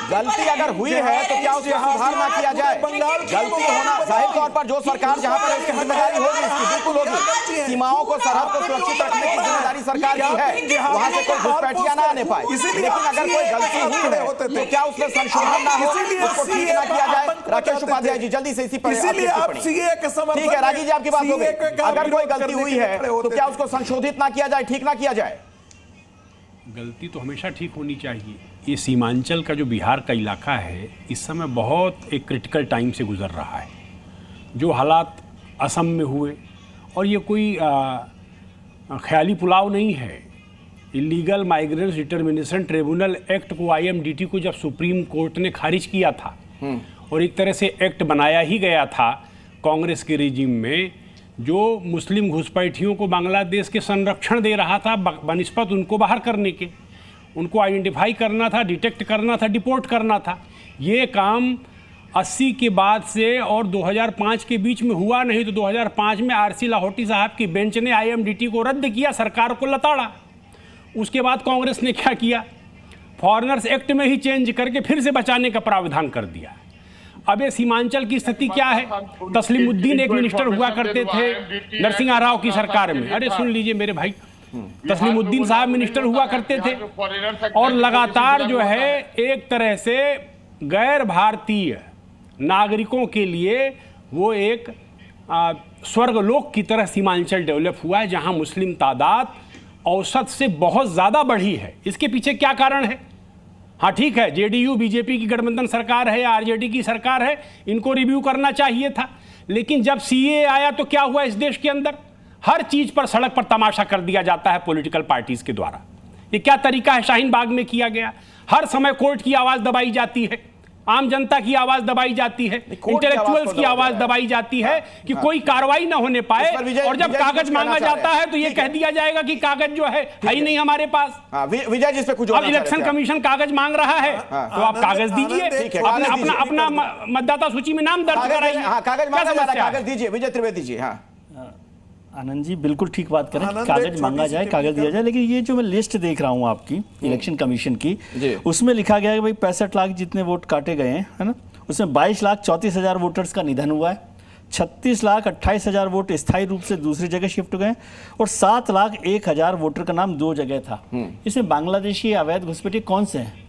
गलती अगर हुई है तो क्या उसका सुधार ना किया जाए? गलती होना जाहिर तौर पर, जो सरकार जहाँ पर उसकी जिम्मेदारी होगी उसकी बिल्कुल होगी। सीमाओं को, सरहद को सुरक्षित रखने की जिम्मेदारी सरकार की है, वहाँ से कोई घुसपैठियां ना आने पाए। लेकिन अगर कोई गलती हुई है तो क्या उसमें संशोधन ना हो, उसको ठीक ना किया जाए? राकेश उपाध्याय जी, जल्दी से इसी पर ठीक है। रागी जी, आपकी बात हो गई। अगर कोई गलती हुई है तो क्या उसको संशोधित ना किया जाए, ठीक ना किया जाए? गलती तो हमेशा ठीक होनी चाहिए। ये सीमांचल का जो बिहार का इलाका है, इस समय बहुत एक क्रिटिकल टाइम से गुजर रहा है। जो हालात असम में हुए, और ये कोई ख्याली पुलाव नहीं है। Illegal migrants determination tribunal act को, IMDT को जब सुप्रीम कोर्ट ने खारिज किया था, और एक तरह से एक्ट बनाया ही गया था कांग्रेस के रिजीम में, जो मुस्लिम घुसपैठियों को बांग्लादेश के संरक्षण दे रहा था बनिस्बत उनको बाहर करने के। उनको आइडेंटिफाई करना था, डिटेक्ट करना था, डिपोर्ट करना था। ये काम 80 के बाद से और 2005 के बीच में हुआ नहीं, तो 2005 में RC लाहौटी साहब की बेंच ने IMDT को रद्द किया, सरकार को लताड़ा। उसके बाद कांग्रेस ने क्या किया? फॉरेनर्स एक्ट में ही चेंज करके फिर से बचाने का प्रावधान कर दिया। अब ये सीमांचल की स्थिति क्या है? तस्लीमुद्दीन एक मिनिस्टर हुआ करते थे नरसिंह राव की सरकार में। अरे सुन लीजिए मेरे भाई, तस्लीमुद्दीन साहब मिनिस्टर हुआ करते थे और लगातार जो है एक तरह से गैर भारतीय नागरिकों के लिए वो एक स्वर्गलोक की तरह सीमांचल डेवलप हुआ है, जहां मुस्लिम तादाद औसत से बहुत ज़्यादा बढ़ी है। इसके पीछे क्या कारण है? हाँ ठीक है, जेडीयू बीजेपी की गठबंधन सरकार है या आरजेडी की सरकार है, इनको रिव्यू करना चाहिए था। लेकिन जब सीए आया तो क्या हुआ? इस देश के अंदर हर चीज पर सड़क पर तमाशा कर दिया जाता है पॉलिटिकल पार्टीज के द्वारा। ये क्या तरीका है? शाहीन बाग में किया गया, हर समय कोर्ट की आवाज दबाई जाती है, आम जनता की आवाज दबाई जाती है, इंटेलेक्चुअल्स की आवाज दबाई जाती है कि कोई कार्रवाई ना होने पाए, और जब कागज मांगा जाता है तो ये कह दिया जाएगा कि कागज जो है ही नहीं हमारे पास। विजय जिस पे कुछ अब इलेक्शन कमीशन कागज मांग रहा है तो आप कागज दीजिए, अपना मतदाता सूची में नाम दर्ज कराइए। कागज दीजिए विजय त्रिवेदी जी। हाँ आनंद जी बिल्कुल ठीक बात करें, कागज मांगा जाए, कागज दिया जाए। लेकिन ये जो मैं लिस्ट देख रहा हूँ आपकी इलेक्शन कमीशन की, उसमें लिखा गया है कि भाई 65 लाख जितने वोट काटे गए हैं, है ना, उसमें 22,34,000 वोटर्स का निधन हुआ है, 36,28,000 वोट स्थायी रूप से दूसरी जगह शिफ्ट हो गए और 7,01,000 वोटर का नाम 2 जगह था। इसमें बांग्लादेशी अवैध घुसपैठिए कौन से हैं,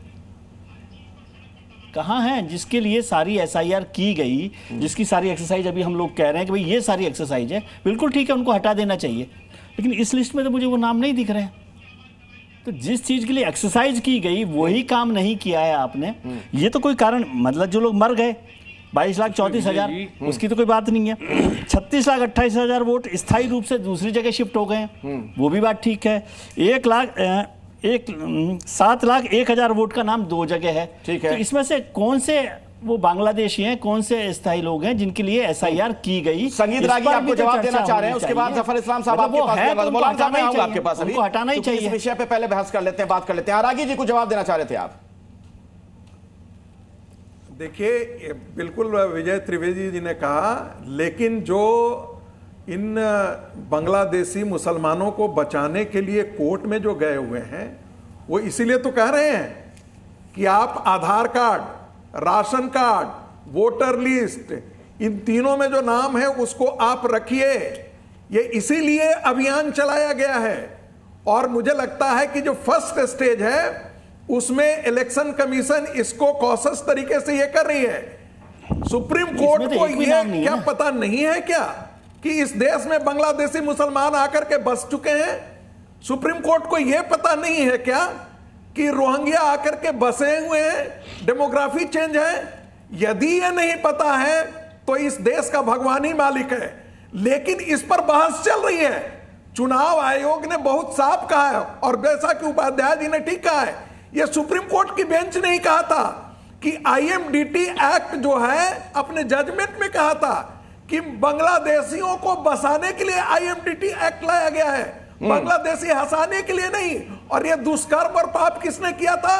कहाँ हैं, जिसके लिए सारी एसआईआर की गई, जिसकी सारी एक्सरसाइज अभी हम लोग कह रहे हैं कि भाई ये सारी एक्सरसाइज है, बिल्कुल ठीक है, उनको हटा देना चाहिए। लेकिन इस लिस्ट में तो मुझे वो नाम नहीं दिख रहे हैं। तो जिस चीज़ के लिए एक्सरसाइज की गई वही काम नहीं किया है आपने, ये तो कोई कारण, मतलब जो लोग मर गए 22,34,000 उसकी तो कोई बात नहीं है। 36,28,000 वोट स्थायी रूप से दूसरी जगह शिफ्ट हो गए, वो भी बात ठीक है। 7,01,000 वोट का नाम 2 जगह है, ठीक है। तो इसमें से कौन से वो बांग्लादेशी हैं, कौन से स्थायी लोग हैं जिनके लिए एसआईआर की गई? संगीत रागी आपको जवाब देना चाह रहे हैं, उसके बाद जफर इस्लाम साहब आपके पास है, तो मौलाना साहब मैं आऊंगा आपके पास, अभी हटाना ही चाहिए। इस विषय पे पहले बहस कर लेते हैं, बात कर लेते हैं। रागी जी को जवाब देना चाह रहे थे आप। देखिए बिल्कुल विजय त्रिवेदी जी ने कहा, लेकिन जो इन बांग्लादेशी मुसलमानों को बचाने के लिए कोर्ट में जो गए हुए हैं वो इसीलिए तो कह रहे हैं कि आप Aadhaar card, ration card, voter list, इन तीनों में जो नाम है उसको आप रखिए। ये इसीलिए अभियान चलाया गया है। और मुझे लगता है कि जो फर्स्ट स्टेज है उसमें इलेक्शन कमीशन इसको कॉशस तरीके से ये कर रही है। सुप्रीम कोर्ट को ये क्या पता नहीं है क्या कि इस देश में बांग्लादेशी मुसलमान आकर के बस चुके हैं? सुप्रीम कोर्ट को यह पता नहीं है क्या कि रोहिंग्या आकर के बसे हुए हैं, डेमोग्राफी चेंज है? यदि ये नहीं पता है तो इस देश का भगवान ही मालिक है। लेकिन इस पर बहस चल रही है। चुनाव आयोग ने बहुत साफ कहा है, और जैसा कि उपाध्याय जी ने ठीक कहा है, यह सुप्रीम कोर्ट की बेंच ने ही कहा था कि आईएमडीटी एक्ट जो है अपने जजमेंट में कहा था कि बांग्लादेशियों को बसाने के लिए आईएमडीटी एक्ट लाया गया है, बांग्लादेशी हंसाने के लिए नहीं। और ये दुष्कर्म और पाप किसने किया था?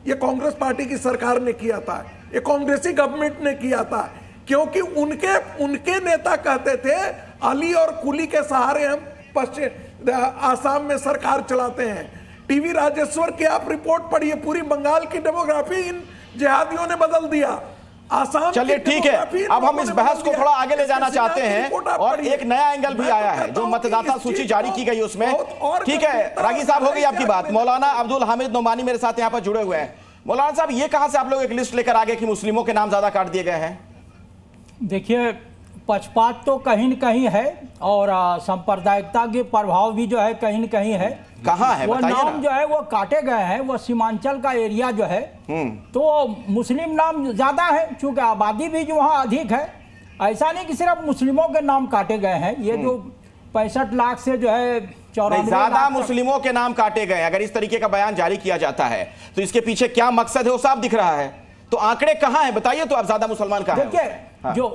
ये कांग्रेस पार्टी की सरकार ने किया था, ये कांग्रेसी गवर्नमेंट ने किया था, क्योंकि उनके नेता कहते थे अली और कुली के सहारे हम पश्चिम आसाम में सरकार चलाते हैं। टीवी राजेश्वर की आप रिपोर्ट पढ़िए, पूरी बंगाल की डेमोग्राफी इन जिहादियों ने बदल दिया। चलिए ठीक है, अब हम इस बहस को थोड़ा आगे ले जाना चाहते हैं और एक नया एंगल भी आया है जो मतदाता सूची जारी की गई उसमें। ठीक है रागी साहब, हो गई आपकी बात। मौलाना अब्दुल हामिद नोमानी मेरे साथ यहाँ पर जुड़े हुए हैं। मौलाना साहब, ये कहां से आप लोग एक लिस्ट लेकर आगे कि मुस्लिमों के नाम ज्यादा काट दिए गए हैं? देखिए, पक्षपात तो कहीं न कहीं है और सांप्रदायिकता के प्रभाव भी जो है कहीं न कहीं है। कहाँ है वो नाम जो है वो काटे गए हैं, वो सीमांचल का एरिया जो है तो मुस्लिम नाम ज्यादा है, चूंकि आबादी भी जो वहाँ अधिक है। ऐसा नहीं कि सिर्फ मुस्लिमों के नाम काटे गए हैं। ये जो 65 लाख से जो है 94 ज्यादा मुस्लिमों के नाम काटे गए। अगर इस तरीके का बयान जारी किया जाता है तो इसके पीछे क्या मकसद है वो साफ दिख रहा है। तो आंकड़े कहाँ हैं बताइए, तो अब ज्यादा मुसलमान कहाँ हैं? देखिए,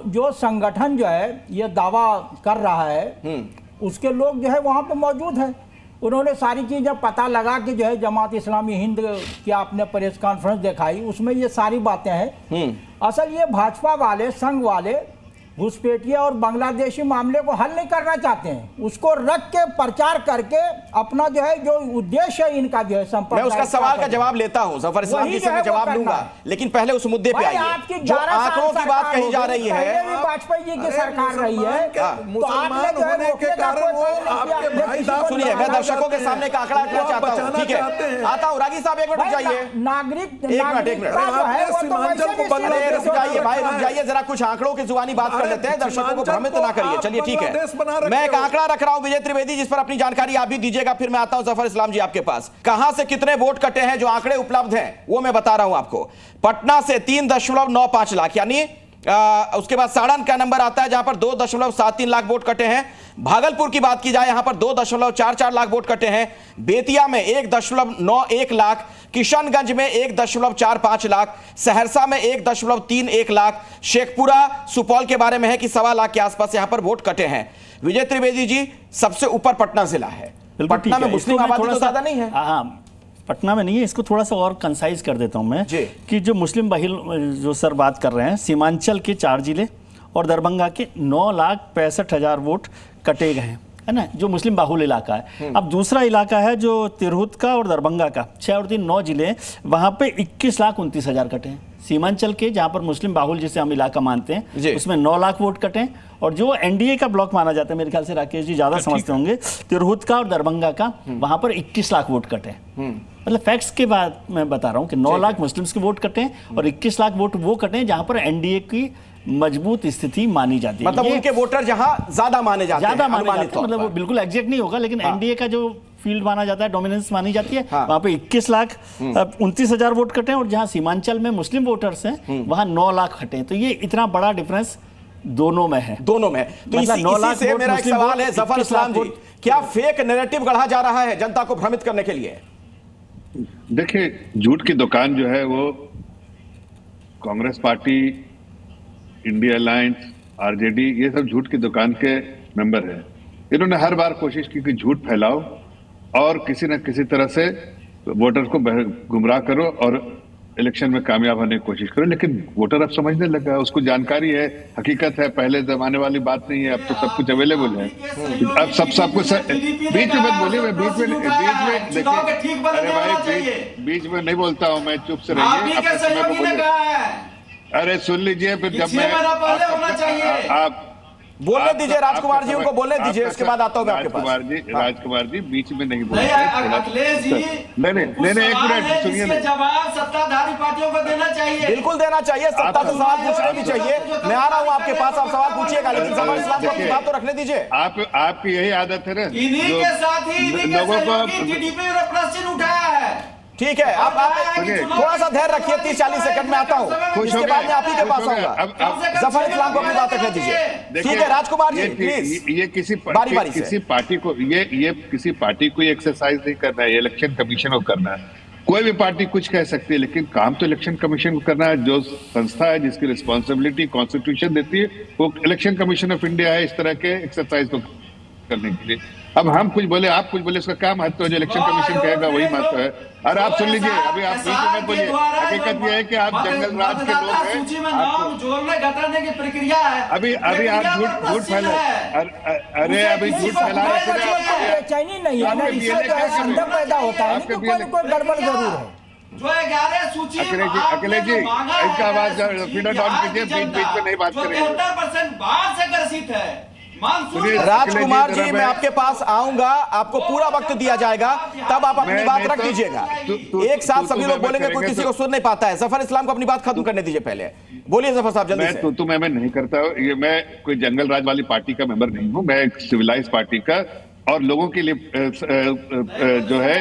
जो संगठन जो है ये दावा कर रहा है उसके लोग जो है वहाँ पे मौजूद है। उन्होंने सारी चीजें पता लगा के जो है जमात इस्लामी हिंद की आपने प्रेस कॉन्फ्रेंस दिखाई, उसमें ये सारी बातें हैं। असल ये भाजपा वाले, संघ वाले घुसपैठिया और बांग्लादेशी मामले को हल नहीं करना चाहते हैं, उसको रख के प्रचार करके अपना जो है जो उद्देश्य है इनका जो है संपर्क। मैं उसका सवाल का जवाब लेता हूं, जफर इस्लाम जी से मैं जवाब लूंगा, लेकिन पहले उस मुद्दे पे आइए। जो आंकड़ों की बात कही जा रही है, वाजपेयी जी की सरकार रही है, तो आपने जो है सुनिए, मैं दर्शकों के सामने एक आंकड़ा रखना चाहता हूं, ठीक है, आता हूं। रागी साहब एक मिनट रुक जाइए, नागरिक एक मिनट रुक जाइए भाई, रुक जाइए जरा, कुछ आंकड़ों की जुबानी बात कर लेते हैं, दर्शकों को भ्रमित ना करिए। चलिए ठीक है, मैं एक आंकड़ा रख रहा हूं विजय त्रिवेदी, जिस पर अपनी जानकारी आप भी दीजिएगा, फिर मैं आता हूं जफर इस्लाम जी आपके पास। कहां से कितने वोट कटे हैं, जो आंकड़े उपलब्ध हैं वो मैं बता रहा हूं आपको। पटना से 3.95 लाख, यानी उसके बाद साड़न का नंबर आता है जहां पर 2.73 लाख वोट कटे हैं। भागलपुर की बात की जाए यहां पर 2.44 लाख वोट कटे हैं। बेतिया में 1.91 लाख, किशनगंज में 1.45 लाख, सहरसा में 1.31 लाख, शेखपुरा सुपौल के बारे में है कि 1.25 लाख के आसपास यहां पर वोट कटे हैं। विजय त्रिवेदी जी, सबसे ऊपर पटना जिला है, पटना में मुस्लिम आबादी तो ज्यादा नहीं है। हाँ, पटना में नहीं है, इसको थोड़ा सा और कंसाइज कर देता हूं मैं कि जो मुस्लिम बहुल जो सर बात कर रहे हैं, सीमांचल के 4 जिले और दरभंगा के 9,65,000 वोट कटे गए हैं, है ना, जो मुस्लिम बाहुल इलाका है। अब दूसरा इलाका है जो तिरहुत का और दरभंगा का, 6 और 3 9 जिले, वहाँ पे 21,29,000 कटे हैं। सीमांचल के जहाँ पर मुस्लिम बाहुल जिसे हम इलाका मानते हैं, उसमें 9 लाख वोट कटे हैं। और जो एनडीए का ब्लॉक माना जाता है, मेरे ख्याल से राकेश जी ज़्यादा समझते होंगे, तिरहुत का और दरभंगा का, वहाँ पर 21 लाख वोट कटे हैं। मतलब फैक्ट्स के बाद मैं बता रहा हूँ कि 9 लाख मुस्लिम्स के वोट कटे हैं और 21 लाख वोट वो कटे हैं जहाँ पर एनडीए की मजबूत स्थिति मानी जाती है। मतलब उनके वोटर जहां ज्यादा माने जाते हैं, मतलब वो बिल्कुल एग्जैक्ट नहीं होगा, लेकिन एनडीए का जो फील्ड माना जाता है, डोमिनेंस मानी जाती है, वहां पे 21,29,000 वोट कटे हैं और जहां सीमांचल में मुस्लिम वोटर्स हैं वहां 9 लाख कटे हैं। तो ये इतना बड़ा डिफरेंस दोनों में है, दोनों में। तो इसी से मेरा एक सवाल है जफर इस्लाम जी, क्या फेक नैरेटिव गढ़ा जा रहा है जनता को भ्रमित करने के लिए? देखिए, झूठ की दुकान जो है वो Congress party, India alliance, RJD, ये सब झूठ की दुकान के मेंबर हैं। इन्होंने हर बार कोशिश की कि झूठ फैलाओ और किसी न किसी तरह से वोटर को गुमराह करो और इलेक्शन में कामयाब होने की कोशिश करो, लेकिन वोटर अब समझने लगा, उसको जानकारी है, हकीकत है, पहले जमाने वाली बात नहीं है, अब तो सब कुछ अवेलेबल है। अब सब कुछ बीच में मत बोलिए, मैं बीच में अरे भाई बीच में नहीं बोलता हूँ मैं, चुप से रहिए। अरे सुन लीजिए, फिर जब मैं आप बोलने दीजिए, राजकुमार जी उनको बोलने दीजिए, उसके बाद आता हूं मैं आपके पास। राजकुमार जी बीच में नहीं बोलते। अखिलेश जी, नहीं, एक मिनट सुनिए, जवाब सत्ताधारी पार्टियों को देना चाहिए, बिल्कुल देना चाहिए, सत्ता से सवाल पूछना भी चाहिए। मैं आ रहा हूं आपके पास, आप सवाल पूछिएगा, लेकिन जफर इस्लाम को अपनी बात तो रखने दीजिए। आपकी यही आदत है ना, इन्हीं के साथ ही लोगों को टीडीपी में प्रश्न उठाया है। ठीक है, आप थोड़ा सा धैर्य रखिए, 30-40 सेकंड में आता हूँ, इसके बाद मैं आप ही के पास आऊंगा। जफर इस्लाम को अपनी बात रखने दीजिए। ठीक है राजकुमार जी, प्लीज। ये किसी पार्टी को ये किसी पार्टी को एक्सरसाइज नहीं करना है, इलेक्शन कमीशन को करना है। कोई भी पार्टी कुछ कह सकती है, लेकिन काम तो इलेक्शन कमीशन को करना है। जो संस्था है जिसकी रिस्पॉन्सिबिलिटी कॉन्स्टिट्यूशन देती है, वो इलेक्शन कमीशन ऑफ इंडिया है, इस तरह के एक्सरसाइज को करने के लिए। अब हम कुछ बोले, आप कुछ बोले, उसका क्या महत्व है? जो इलेक्शन कमीशन कहेगा वही महत्व है। अरे आप सुन लीजिए, अभी आप बीच में मत बोलिए। हकीकत यह है कि आप जंगल राज के लोग हैं, घटाने की प्रक्रिया है। अभी आप झूठ फैला, अरे अभी झूठ फैला रहे थे। बेचैनी नहीं है ना, इससे जो है संदेह पैदा होता है कि कोई गड़बड़ जरूर है। जो 11 सूची अखिलेश जी, इनका आवाज फीडर डाउन कीजिए, बीच में नहीं बात करेंगे। 73% बाहर से ग्रसित है। राजकुमार जी, मैं आपके पास आऊंगा, आपको पूरा वक्त दिया जाएगा, तब आप अपनी बात रख दीजिएगा। एक साथ सभी लोग बोलेंगे, कोई किसी को सुन नहीं पाता है। जफर इस्लाम को अपनी बात खत्म करने दीजिए पहले। बोलिए जफर साहब, जल्दी से। मैं नहीं करता हूँ ये, मैं कोई जंगल राज वाली पार्टी का मेंबर नहीं हूँ, मैं एक सिविलाइज पार्टी का और लोगों के लिए जो है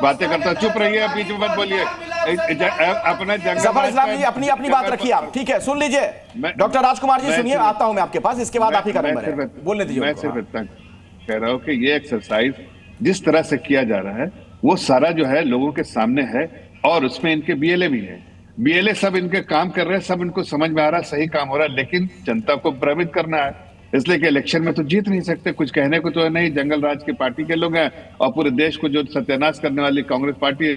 बातें करता। चुप रहिए, बीच में मत बोलिए। अपना जफर इस्लाम जी अपनी बात रखिए आप, ठीक है? सुन लीजिए डॉक्टर राजकुमार जी, सुनिए, आता हूं मैं आपके पास, इसके बाद आप ही का नंबर है, बोलने दीजिए। मैं सिर्फ इतना कह रहा हूं कि ये एक्सरसाइज जिस तरह से किया जा रहा है वो सारा जो है लोगों के सामने है और उसमें इनके बीएलए भी है। बीएलए सब इनके काम कर रहे हैं, सब इनको समझ में आ रहा है, सही काम हो रहा है, लेकिन जनता को भ्रमित करना है। इसलिए कि इलेक्शन में तो जीत नहीं सकते, कुछ कहने को तो है नहीं। जंगल राज की पार्टी के लोग हैं और पूरे देश को जो सत्यानाश करने वाली कांग्रेस पार्टी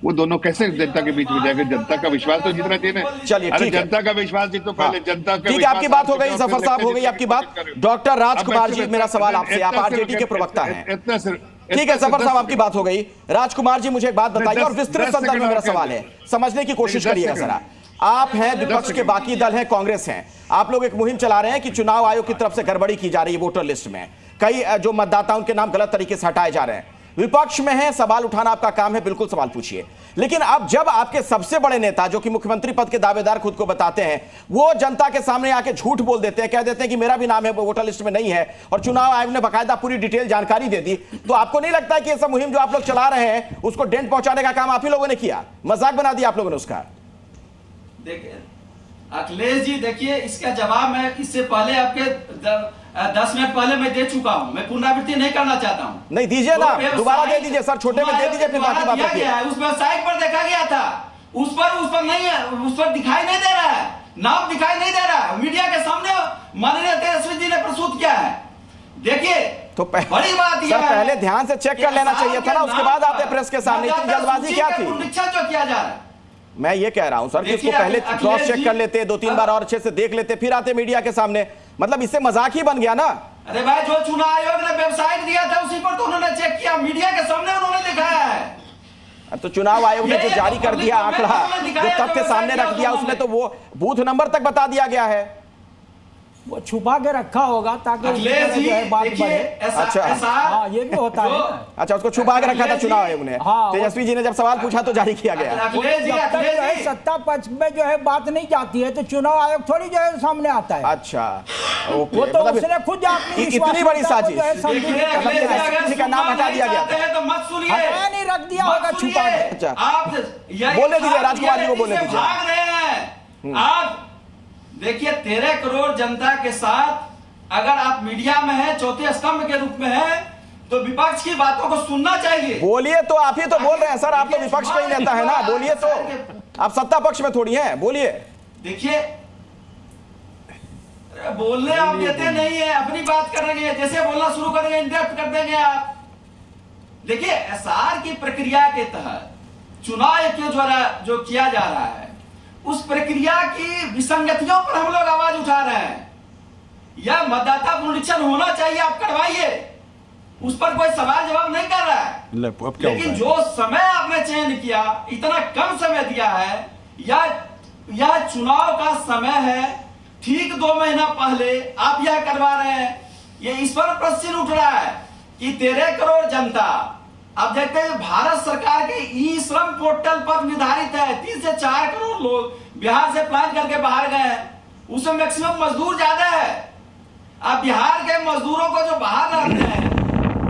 वो दोनों कैसे जनता के बीच में जाएंगे? जनता का विश्वास तो जीतना चाहिए ना। चलिए अरे ठीक है, जनता का विश्वास जीतो पहले, जनता का ठीक है, आपकी बात हो गई जफर साहब, हो गई आपकी बात। डॉक्टर राजकुमार जी, मेरा सवाल आपसे, आप आरजेडी के प्रवक्ता हैं। ठीक है जफर साहब, आपकी बात हो गई। राजकुमार जी मुझे एक बात बताइए और विस्तृत संदर्भ में मेरा सवाल है, समझने की कोशिश करिएगा जरा। आप हैं विपक्ष के, बाकी दल हैं, कांग्रेस हैं, आप लोग एक मुहिम चला रहे हैं कि चुनाव आयोग की तरफ से गड़बड़ी की जा रही है वोटर लिस्ट में, कई जो मतदाता उनके नाम गलत तरीके से हटाए जा रहे हैं। विपक्ष में है, सवाल उठाना आपका काम है, बिल्कुल सवाल पूछिए। लेकिन अब जब आपके सबसे बड़े नेता जो कि मुख्यमंत्री पद के दावेदार खुद को बताते हैं, वो जनता के सामने आके झूठ बोल देते हैं, कह देते हैं कि मेरा भी नाम है वोटर लिस्ट में नहीं है और चुनाव आयोग ने बाकायदा पूरी डिटेल जानकारी दे दी, तो आपको नहीं लगता है कि ये सब मुहिम जो आप लोग चला रहे हैं उसको डेंट पहुंचाने का काम आप ही लोगों ने किया, मजाक बना दिया आप लोगों ने उसका? देखिए अखिलेश जी, देखिए इसका जवाब मैं इससे पहले आपके 10 मिनट पहले मैं दे चुका हूं, मैं पुनरावृत्ति नहीं करना चाहता हूं। नहीं दीजिए ना, दोबारा दे दीजिए सर, छोटे में दे दीजिए, फिर बाकी बात रखिए। उस वेबसाइट पर देखा गया था, उस पर नहीं है, उस पर दिखाई नहीं दे रहा है, नाम दिखाई नहीं दे रहा है, मीडिया के सामने माननीय तेजस्वी जी ने प्रस्तुत किया है। देखिए तो बड़ी बात यह है, पहले ध्यान से चेक कर लेना चाहिए था ना, उसके बाद आते प्रेस के सामने, इतनी जल्दबाजी क्या थी? पुनरीक्षण जो किया जा रहा है, मैं ये कह रहा हूं सर कि इसको पहले क्रॉस चेक कर लेते, 2-3 बार और अच्छे से देख लेते, फिर आते मीडिया के सामने, मतलब इससे मजाक ही बन गया ना। अरे भाई, जो चुनाव आयोग ने वेबसाइट दिया था उसी पर तो उन्होंने चेक किया, मीडिया के सामने उन्होंने दिखाया है। तो चुनाव आयोग ने जो जारी कर दिया आंकड़ा, जो तथ्य सामने रख दिया, उसमें तो वो बूथ नंबर तक बता दिया गया है, वो छुपा के रखा होगा ताकि बात बढ़े। अच्छा हाँ, ये भी होता है। अच्छा, उसको छुपा के रखा था चुनाव आयोग ने। तेजस्वी जी ने जब सवाल पूछा तो जारी किया गया। जब तक सत्ता पक्ष में जो है बात नहीं जाती है तो चुनाव आयोग थोड़ी जो है सामने आता है। अच्छा, वो तो उसने खुद इतनी बड़ी साजिश का नाम हटा दिया गया, हटा नहीं रख दिया होगा छुपा के। अच्छा, बोलने दीजिए राजकुमार जी को बोलने दीजिए। आप देखिए 13 करोड़ जनता के साथ अगर आप मीडिया में हैं, चौथे स्तंभ के रूप में हैं, तो विपक्ष की बातों को सुनना चाहिए। बोलिए, तो आप ही तो बोल रहे हैं सर, आप तो विपक्ष का ही नेता है ना, बोलिए तो, आप सत्ता पक्ष में थोड़ी हैं, बोलिए। देखिए बोलने आप देते नहीं है, अपनी बात करेंगे, जैसे बोलना शुरू करेंगे इंटरप्ट कर देंगे आप। देखिए एसआर की प्रक्रिया के तहत चुनाव के द्वारा जो किया जा रहा है, उस प्रक्रिया की विसंगतियों पर हम लोग आवाज उठा रहे हैं। यह मतदाता पुनरीक्षण होना चाहिए, आप करवाइए, उस पर कोई सवाल जवाब नहीं कर रहा है। लेकिन जो समय आपने चयन किया, इतना कम समय दिया है, यह चुनाव का समय है, ठीक 2 महीना पहले आप यह करवा रहे हैं। ये इस पर प्रश्न उठ रहा है कि 13 करोड़ जनता, अब देखते हैं भारत सरकार के ई श्रम पोर्टल पर निर्धारित है 3 से 4 करोड़ लोग बिहार से प्लान करके बाहर गए हैं, उसमें मैक्सिमम मजदूर ज्यादा है। अब बिहार के मजदूरों को जो बाहर रहते हैं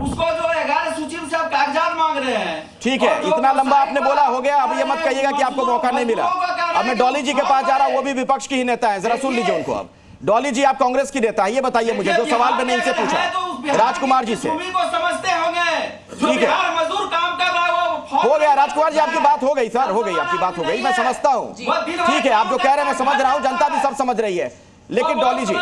उसको जो 11 सूची से आप कागजात मांग रहे हैं। ठीक है, इतना लंबा आपने बोला, हो गया। अब ये मत कहिएगा कि आपको मौका नहीं मिला। अब मैं डॉली जी के पास जा रहा हूं, वो भी विपक्ष की ही नेता है, जरा सुन लीजिए उनको। अब डॉली जी, आप कांग्रेस की नेता है, ये बताइए मुझे, जो सवाल मैंने इनसे पूछा राजकुमार जी से। समझते होंगे, ठीक है, मजदूर काम कर रहा है, हो गया राजकुमार जी, आपकी बात हो गई सर, हो गई आपकी बात हो गई, मैं समझता हूं। ठीक है, आप जो कह रहे हैं मैं समझ रहा हूं, जनता भी सब समझ रही है, लेकिन डॉली जी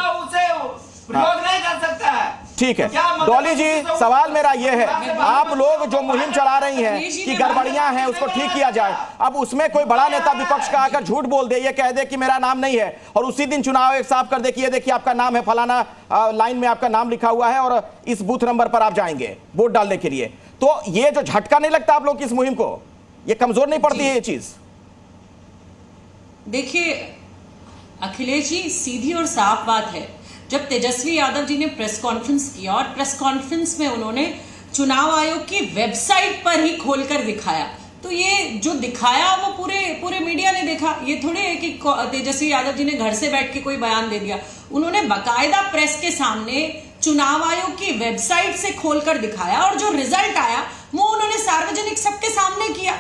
प्रयोग नहीं कर सकता है। ठीक है डॉली जी, सवाल मेरा यह है, आप लोग जो मुहिम चला रही हैं कि गड़बड़ियां हैं उसको ठीक किया जाए, अब उसमें कोई बड़ा नेता विपक्ष का आकर झूठ बोल दे, ये कह दे कि मेरा नाम नहीं है, और उसी दिन चुनाव एक साफ कर दे कि ये देखिए आपका नाम है, फलाना लाइन में आपका नाम लिखा हुआ है और इस बूथ नंबर पर आप जाएंगे वोट डालने के लिए, तो ये जो झटका नहीं लगता आप लोग की इस मुहिम को, ये कमजोर नहीं पड़ती है ये चीज? देखिए अखिलेश जी, सीधी और साफ बात है, जब तेजस्वी यादव जी ने प्रेस कॉन्फ्रेंस किया और प्रेस कॉन्फ्रेंस में उन्होंने चुनाव आयोग की वेबसाइट पर ही खोलकर दिखाया, तो ये जो दिखाया वो पूरे मीडिया ने देखा। ये थोड़ी है कि तेजस्वी यादव जी ने घर से बैठ के कोई बयान दे दिया, उन्होंने बाकायदा प्रेस के सामने चुनाव आयोग की वेबसाइट से खोलकर दिखाया और जो रिजल्ट आया वो उन्होंने सार्वजनिक सबके सामने किया।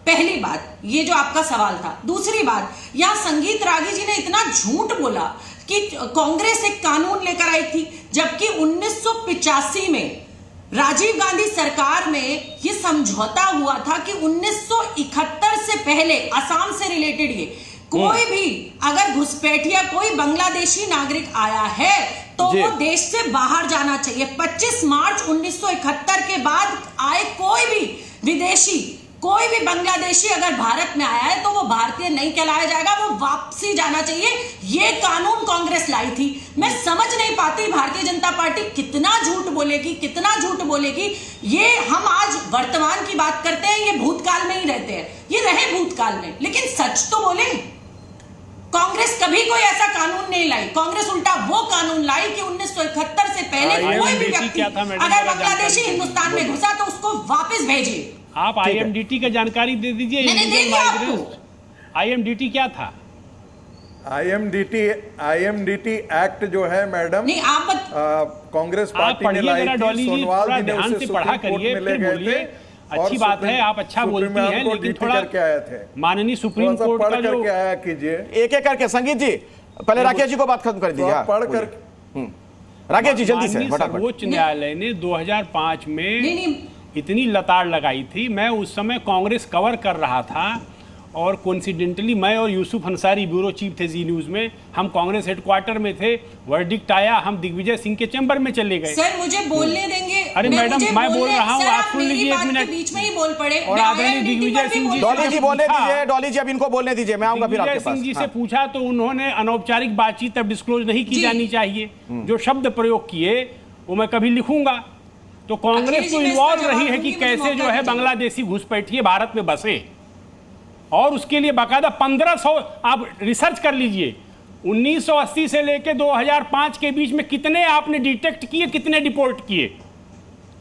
पहली बात, ये जो आपका सवाल था। दूसरी बात, यहां संगीत रागी जी ने इतना झूठ बोला कि कांग्रेस एक कानून लेकर आई थी, जबकि 1985 में राजीव गांधी सरकार में ये समझौता हुआ था कि 1971 से पहले असम से रिलेटेड ये कोई भी अगर घुसपैठिया कोई बांग्लादेशी नागरिक आया है तो वो देश से बाहर जाना चाहिए। 25 मार्च 1971 के बाद आए कोई भी विदेशी कोई भी बांग्लादेशी अगर भारत में आया है तो वो भारतीय नहीं कहलाया जाएगा, वो वापसी जाना चाहिए। ये कानून कांग्रेस लाई थी। मैं समझ नहीं पाती भारतीय जनता पार्टी कितना झूठ बोलेगी, कितना झूठ बोलेगी। ये हम आज वर्तमान की बात करते हैं, ये भूतकाल में ही रहते हैं, ये रहे भूतकाल में, लेकिन सच तो बोले। कांग्रेस कभी कोई ऐसा कानून नहीं लाई। कांग्रेस उल्टा वो कानून लाई कि 1971 से पहले कोई भी व्यक्ति अगर बांग्लादेशी हिंदुस्तान में घुसा तो उसको वापस भेजिए। आप IMDT का जानकारी दे दीजिए। मैंने दे दिया आपको। IMDT क्या था? IMDT एक्ट जो है मैडम, नहीं आप कांग्रेस पार्टी ने लाई थी, सोनवाल जी ने उसे सुप्रीम कोर्ट में ले गए थे। अच्छी बात है, आप अच्छा बोलती हैं, लेकिन थोड़ा करके आए थे। माननीय सुप्रीम कोर्ट का जो आया कीजिए, एक एक करके। संगीत जी पहले राकेश जी को बात खत्म कर दीजिए। पढ़ कर राकेश जी जल्दी से। सर्वोच्च न्यायालय ने 2005 में इतनी लताड़ लगाई थी। मैं उस समय कांग्रेस कवर कर रहा था और कोइंसिडेंटली मैं और यूसुफ अंसारी ब्यूरो चीफ थे जी न्यूज में, हम कांग्रेस हेडक्वार्टर में थे। वर्डिक्ट आया, हम दिग्विजय सिंह के चैम्बर में चले गए। सर मुझे बोलने देंगे? अरे मैडम मैं बोल रहा हूँ, आप सुन लीजिए एक मिनट। बीच में ही बोल पड़े। और आदरणीय दिग्विजय सिंह जी, डॉली जी बोलने दीजिए, डॉली जी अब इनको बोलने दीजिए, मैं आऊंगा फिर आपके पास। सिंह जी से पूछा तो उन्होंने अनौपचारिक बातचीत अब डिस्क्लोज नहीं की जानी चाहिए। जो शब्द प्रयोग किए वो मैं कभी लिखूंगा। तो कांग्रेस तो इन्वॉल्व रही है कि कैसे जो है बांग्लादेशी घुसपैठिए भारत में बसे, और उसके लिए बाकायदा 1500 आप रिसर्च कर लीजिए। 1980 से लेके 2005 के बीच में कितने आपने डिटेक्ट किए, कितने डिपोर्ट किए,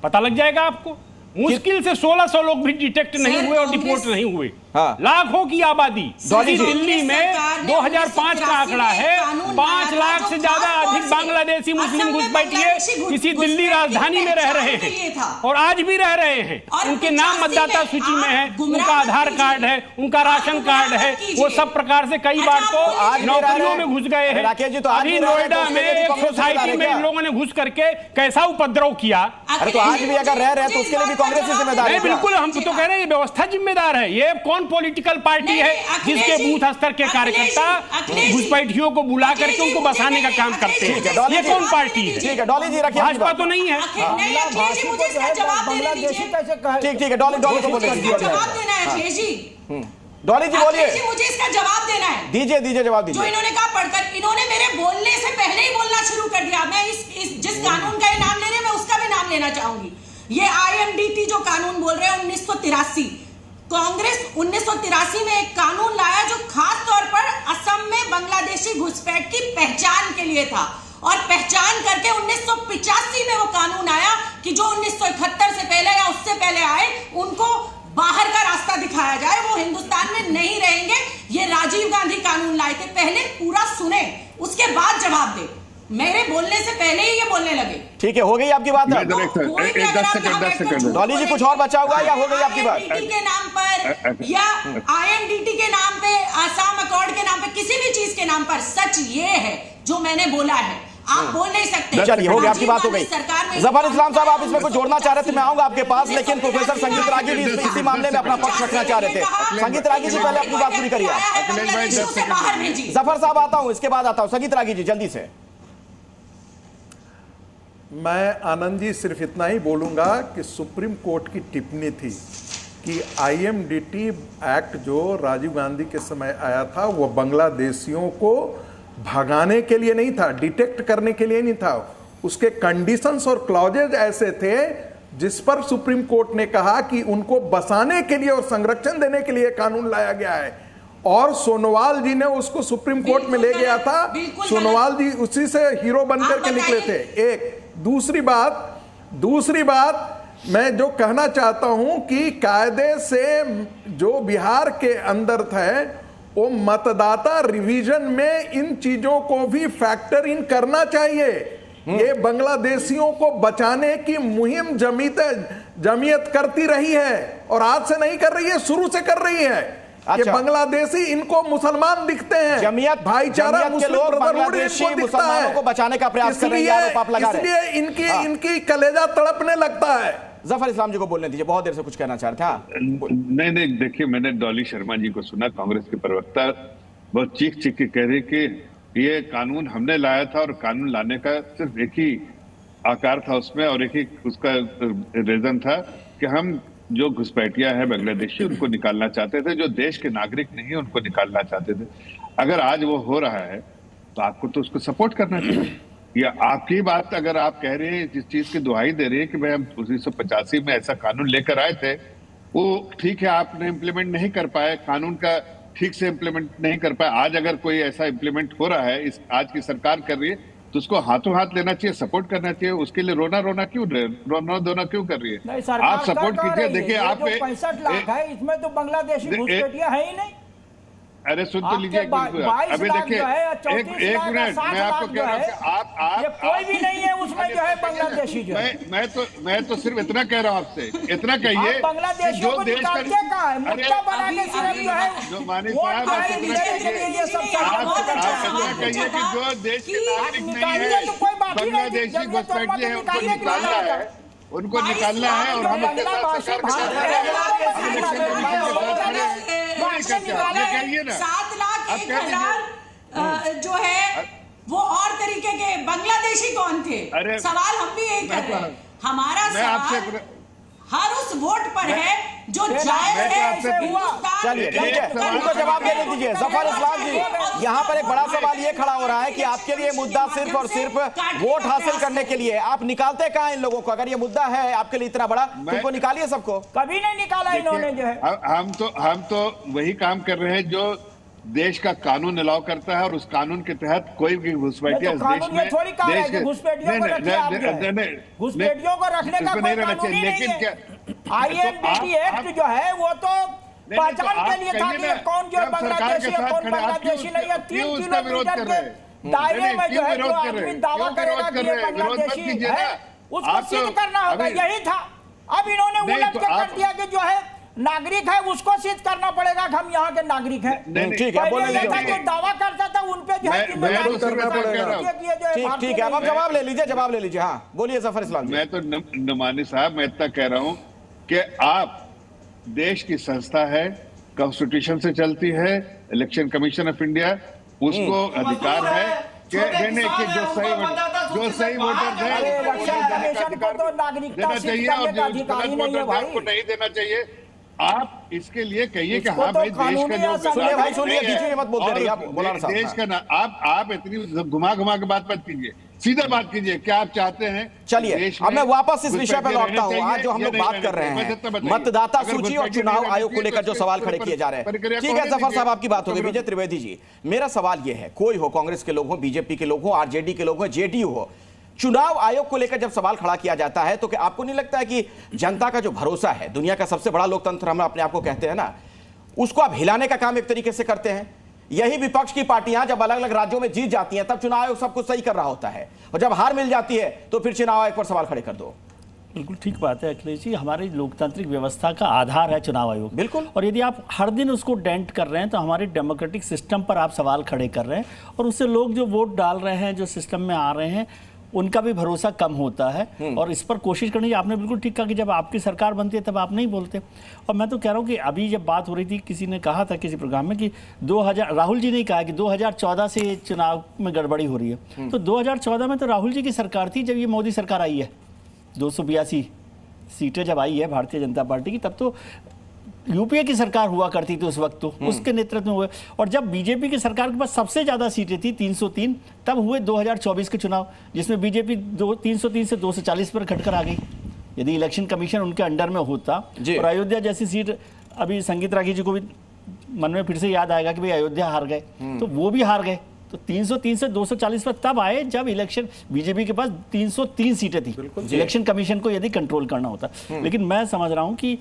पता लग जाएगा आपको। मुश्किल से 1600 लोग भी डिटेक्ट नहीं हुए और डिपोर्ट नहीं हुए। हाँ। लाखों की आबादी। दिल्ली में 2005 का आंकड़ा है 5 लाख से ज्यादा अधिक बांग्लादेशी मुस्लिम घुसपैठिए किसी दिल्ली राजधानी में रह रहे हैं और आज भी रह रहे हैं। उनके नाम मतदाता सूची में है, उनका आधार कार्ड है, उनका राशन कार्ड है। वो सब प्रकार से कई बार तो नौकरियों में घुस गए हैं। अभी नोएडा में एक सोसाइटी में इन लोगों ने घुस करके कैसा उपद्रव किया। अरे तो आज भी अगर रह रहे हैं तो उसके लिए भी कांग्रेस ही जिम्मेदार है। बिल्कुल, हम तो कह रहे हैं ये व्यवस्था जिम्मेदार है। ये कौन पॉलिटिकल पार्टी है जिसके बूथ स्तर के कार्यकर्ता घुसपैठियों को बुला करके उनको बसाने का काम करते हैं? ये कौन पार्टी है? ठीक है डॉली जी रखिए, भाजपा तो नहीं है। ठीक है डॉली को बोलिए। डॉली जी बोलिए, मुझे इसका जवाब देना है। दीजिए जवाब दीजिए। जो इन्होंने कहा पढ़कर, इन्होंने मेरे बोलने से पहले ही बोलना शुरू कर दिया। मैं इस जिस कानून का ये नाम ले रहे हैं मैं उसका भी नाम लेना चाहूंगी। ये IMDT जो कानून बोल रहे हैं 1983, कांग्रेस 1983 में एक कानून लाया जो खास तौर पर असम में बांग्लादेशी घुसपैठ की पहचान के लिए था, और पहचान करके 1985 में वो कानून आया कि जो 1971 से पहले या उससे पहले आए उनको बाहर का रास्ता दिखाया जाए, वो हिंदुस्तान में नहीं रहेंगे। ये राजीव गांधी कानून लाए थे। पहले पूरा सुने, उसके बाद जवाब दे। मेरे बोलने से पहले ही ये बोलने लगे। ठीक है, हो गई आपकी बात। 10 सेकंड। डॉली जी कुछ और बचा हुआ या हो गई आपकी बात? के नाम पर या IMDT के नाम पे, आसाम अकॉर्ड के नाम पे, किसी भी चीज के नाम पर सच ये है जो मैंने बोला है। आप बोल नहीं सकते। चलिए हो गया, आपकी बात हो गई। जफर इस्लाम साहब आप इसमें कुछ जोड़ना चाह रहे थे, मैं आऊंगा आपके पास, लेकिन प्रोफेसर संगीत रागी भी इसी मामले में अपना पक्ष रखना चाह रहे थे। संगीत रागी जी पहले अपनी बात पूरी करिए। जफर साहब आता हूं, इसके बाद आता हूं। संगीत रागी जी जल्दी से। मैं आनंद जी सिर्फ इतना ही बोलूंगा कि सुप्रीम कोर्ट की टिप्पणी थी कि IMDT एक्ट जो राजीव गांधी के समय आया था वो बांग्लादेशियों को भगाने के लिए नहीं था, डिटेक्ट करने के लिए नहीं था। उसके कंडीशंस और क्लॉजेज ऐसे थे जिस पर सुप्रीम कोर्ट ने कहा कि उनको बसाने के लिए और संरक्षण देने के लिए कानून लाया गया है। और सोनोवाल जी ने उसको सुप्रीम कोर्ट में ले गया था। सोनोवाल जी उसी से हीरो बनकर के निकले थे। एक दूसरी बात मैं जो कहना चाहता हूं कि कायदे से जो बिहार के अंदर थे वो मतदाता रिवीजन में इन चीजों को भी फैक्टर इन करना चाहिए। ये बांग्लादेशियों को बचाने की मुहिम जमीयत करती रही है और आज से नहीं कर रही है, शुरू से कर रही है। कि बांग्लादेशी इनको मुसलमान दिखते हैं, जमीयत भाईचारा मुस्लिम बांग्लादेशी मुसलमानों को बचाने का प्रयास कर रही है, आरोप आप लगा रहे हैं। इसलिए इनकी कलेजा तड़पने लगता है। जफर इस्लाम जी को बोलने दीजिए, बहुत देर से कुछ कहना चाह रहे थे। नहीं देखिए, मैंने डॉली शर्मा जी को सुना, कांग्रेस के प्रवक्ता बहुत चीख के कह रहे कि ये कानून हमने लाया था और कानून लाने का सिर्फ एक ही आकार था उसमें और एक ही उसका रीजन था कि हम जो घुसपैठिया है बांग्लादेशी उनको निकालना चाहते थे, जो देश के नागरिक नहीं है उनको निकालना चाहते थे। अगर आज वो हो रहा है तो आपको तो उसको सपोर्ट करना चाहिए। या आपकी बात अगर आप कह रहे हैं, जिस चीज की दुहाई दे रही है कि भाई हम 1985 में ऐसा कानून लेकर आए थे, वो ठीक है, आपने इम्प्लीमेंट नहीं कर पाए, कानून का ठीक से इम्प्लीमेंट नहीं कर पाए। आज अगर कोई ऐसा इम्प्लीमेंट हो रहा है, इस आज की सरकार कर रही है, तो उसको हाथों हाथ लेना चाहिए, सपोर्ट करना चाहिए। उसके लिए रोना क्यों कर रही है? आप सपोर्ट कीजिए। देखिए, आप 65 लाख है, इसमें तो बांग्लादेशी घुसपैठिया है ही नहीं। अरे सुन तो लीजिए, अभी देखिए, एक मिनट, मैं आपको कह रहा हूँ कि आप कोई भी नहीं है उसमें जो है बांग्लादेशी जो मैं तो सिर्फ इतना कह रहा हूँ आपसे, इतना कहिए बांग्लादेशियों को निकालते कहाँ है, मुद्दा बना के सिर्फ जो है जो मानी साहब, आप इतना कहिए कि जो देश के नागरिक नहीं है, बांग्लादेशी घुसपैठिए हैं, उनको निकालना है, उनको निकालना है। और हम कहिए ना 7,01,000 जो है वो और तरीके के बांग्लादेशी कौन थे? सवाल हम भी यही कर रहे हैं। हमारा सवाल हर उस वोट पर है जो जायज है। चलिए ठीक है, उनको जवाब देने दीजिए। जफर इस्लाम जी, यहाँ पर एक बड़ा सवाल ये खड़ा हो रहा है कि आपके लिए मुद्दा सिर्फ और सिर्फ वोट हासिल करने के लिए, आप निकालते कहाँ इन लोगों को? अगर ये मुद्दा है आपके लिए इतना बड़ा, तो इनको निकालिए सबको। कभी नहीं निकाला इन्होंने जो है। हम तो वही काम कर रहे हैं जो देश का कानून अलाउ करता है, और उस कानून के तहत कोई भी घुसपैठिया इस देश में घुसपैठियों को रखने का कोई कानून ही नहीं है। INDT एक्ट जो है वो तो पहचान के लिए था कि कौन जो बांग्लादेशी है, कौन बांग्लादेशी नहीं है। 3 किलोमीटर के दायरे में जो है जो आदमी दावा करेगा कि ये बांग्लादेशी है, उसको सिद्ध करना होगा, यही था। अब इन्होंने उलट के कर दिया कि जो है नागरिक है उसको सिद्ध करना पड़ेगा कि हम यहाँ के नागरिक हैं। ठीक है, जो दावा करता था उन पे जो है ठीक है, अब आप जवाब ले लीजिए। हाँ बोलिए जफर इस्लाम जी। मैं तो नुमानी साहब, मैं इतना कह रहा हूँ कि आप देश की संस्था है, कॉन्स्टिट्यूशन से चलती है, इलेक्शन कमीशन ऑफ इंडिया, उसको अधिकार है कि जो सही वोटर है देना चाहिए और जो गलत वोटर है उनको नहीं देना चाहिए। आप इसके लिए कहिए कि हाँ भाई, देश का जो देश का ना, आप इतनी घुमा के बात मत कीजिए, सीधा बात कीजिए। क्या आप चाहते हैं? चलिए अब मैं वापस इस विषय पर लौटता हूँ। आज जो हम लोग बात कर रहे हैं मतदाता सूची और चुनाव आयोग को लेकर जो सवाल खड़े किए जा रहे हैं, ठीक है जफर साहब आपकी बात होगी। विजय त्रिवेदी जी, मेरा सवाल ये है, कोई हो, कांग्रेस के लोग हो, बीजेपी के लोग हो, आरजेडी के लोग हो, जेडीयू हो, चुनाव आयोग को लेकर जब सवाल खड़ा किया जाता है तो क्या आपको नहीं लगता है कि जनता का जो भरोसा है, दुनिया का सबसे बड़ा लोकतंत्र हम अपने आप को कहते हैं ना, उसको आप हिलाने का काम एक तरीके से करते हैं? यही विपक्ष की पार्टियां जब अलग अलग राज्यों में जीत जाती हैं तब चुनाव आयोग सब कुछ सही कर रहा होता है, और जब हार मिल जाती है तो फिर चुनाव आयोग पर सवाल खड़े कर दो। बिल्कुल ठीक बात है अखिलेश जी, हमारी लोकतांत्रिक व्यवस्था का आधार है चुनाव आयोग। बिल्कुल। और यदि आप हर दिन उसको डेंट कर रहे हैं तो हमारे डेमोक्रेटिक सिस्टम पर आप सवाल खड़े कर रहे हैं, और उससे लोग जो वोट डाल रहे हैं, जो सिस्टम में आ रहे हैं, उनका भी भरोसा कम होता है। और इस पर कोशिश करनी, आपने बिल्कुल ठीक कहा कि जब आपकी सरकार बनती है तब आप नहीं बोलते। और मैं तो कह रहा हूँ कि अभी जब बात हो रही थी, किसी ने कहा था किसी प्रोग्राम में कि 2000, राहुल जी ने कहा कि 2014 से चुनाव में गड़बड़ी हो रही है। तो 2014 में तो राहुल जी की सरकार थी, जब ये मोदी सरकार आई है, 282 सीटें जब आई है भारतीय जनता पार्टी की, तब तो यूपीए की सरकार हुआ करती थी उस वक्त, तो उसके नेतृत्व में हुए। और जब बीजेपी की सरकार के पास सबसे ज्यादा सीटें थी 303, तब हुए 2024 के चुनाव, जिसमें बीजेपी 303 से 240 पर घटकर आ गई। यदि इलेक्शन कमीशन उनके अंडर में होता, और अयोध्या जैसी सीट, अभी संगीत रागी जी को भी मन में फिर से याद आएगा कि भाई अयोध्या हार गए, तो वो भी हार गए। तो 303 से 240 पर तब आए जब इलेक्शन, बीजेपी के पास 303 सीटें थी, इलेक्शन कमीशन को यदि कंट्रोल करना होता। लेकिन मैं समझ रहा हूँ कि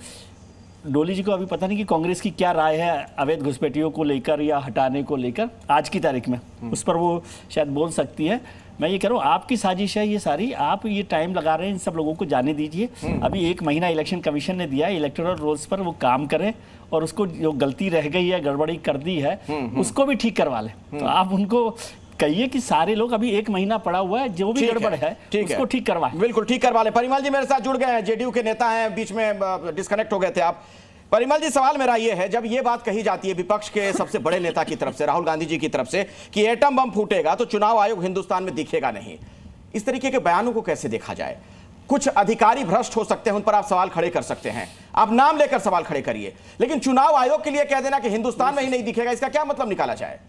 डोली जी को अभी पता नहीं कि कांग्रेस की क्या राय है अवैध घुसपैठियों को लेकर या हटाने को लेकर आज की तारीख में, उस पर वो शायद बोल सकती है। मैं ये कह रहा हूँ आपकी साजिश है ये सारी, आप ये टाइम लगा रहे हैं, इन सब लोगों को जाने दीजिए। अभी 1 महीना इलेक्शन कमीशन ने दिया, इलेक्टोरल रोल्स पर वो काम करें, और उसको जो गलती रह गई है, गड़बड़ी कर दी है, उसको भी ठीक करवा लें। तो आप उनको कहिए कि सारे लोग, अभी 1 महीना पड़ा हुआ है, जो भी गड़बड़ है उसको ठीक करवा, बिल्कुल ठीक करवा ले। परिमल जी मेरे साथ जुड़ गए हैं, जेडीयू के नेता हैं, बीच में डिस्कनेक्ट हो गए थे आप। परिमल जी, सवाल मेरा ये है, जब ये बात कही जाती है विपक्ष के सबसे बड़े नेता की तरफ से, राहुल गांधी जी की तरफ से, कि एटम बम फूटेगा तो चुनाव आयोग हिंदुस्तान में दिखेगा नहीं, इस तरीके के बयानों को कैसे देखा जाए? कुछ अधिकारी भ्रष्ट हो सकते हैं, उन पर आप सवाल खड़े कर सकते हैं, आप नाम लेकर सवाल खड़े करिए, लेकिन चुनाव आयोग के लिए कह देना कि हिंदुस्तान में ही नहीं दिखेगा, इसका क्या मतलब निकाला जाए?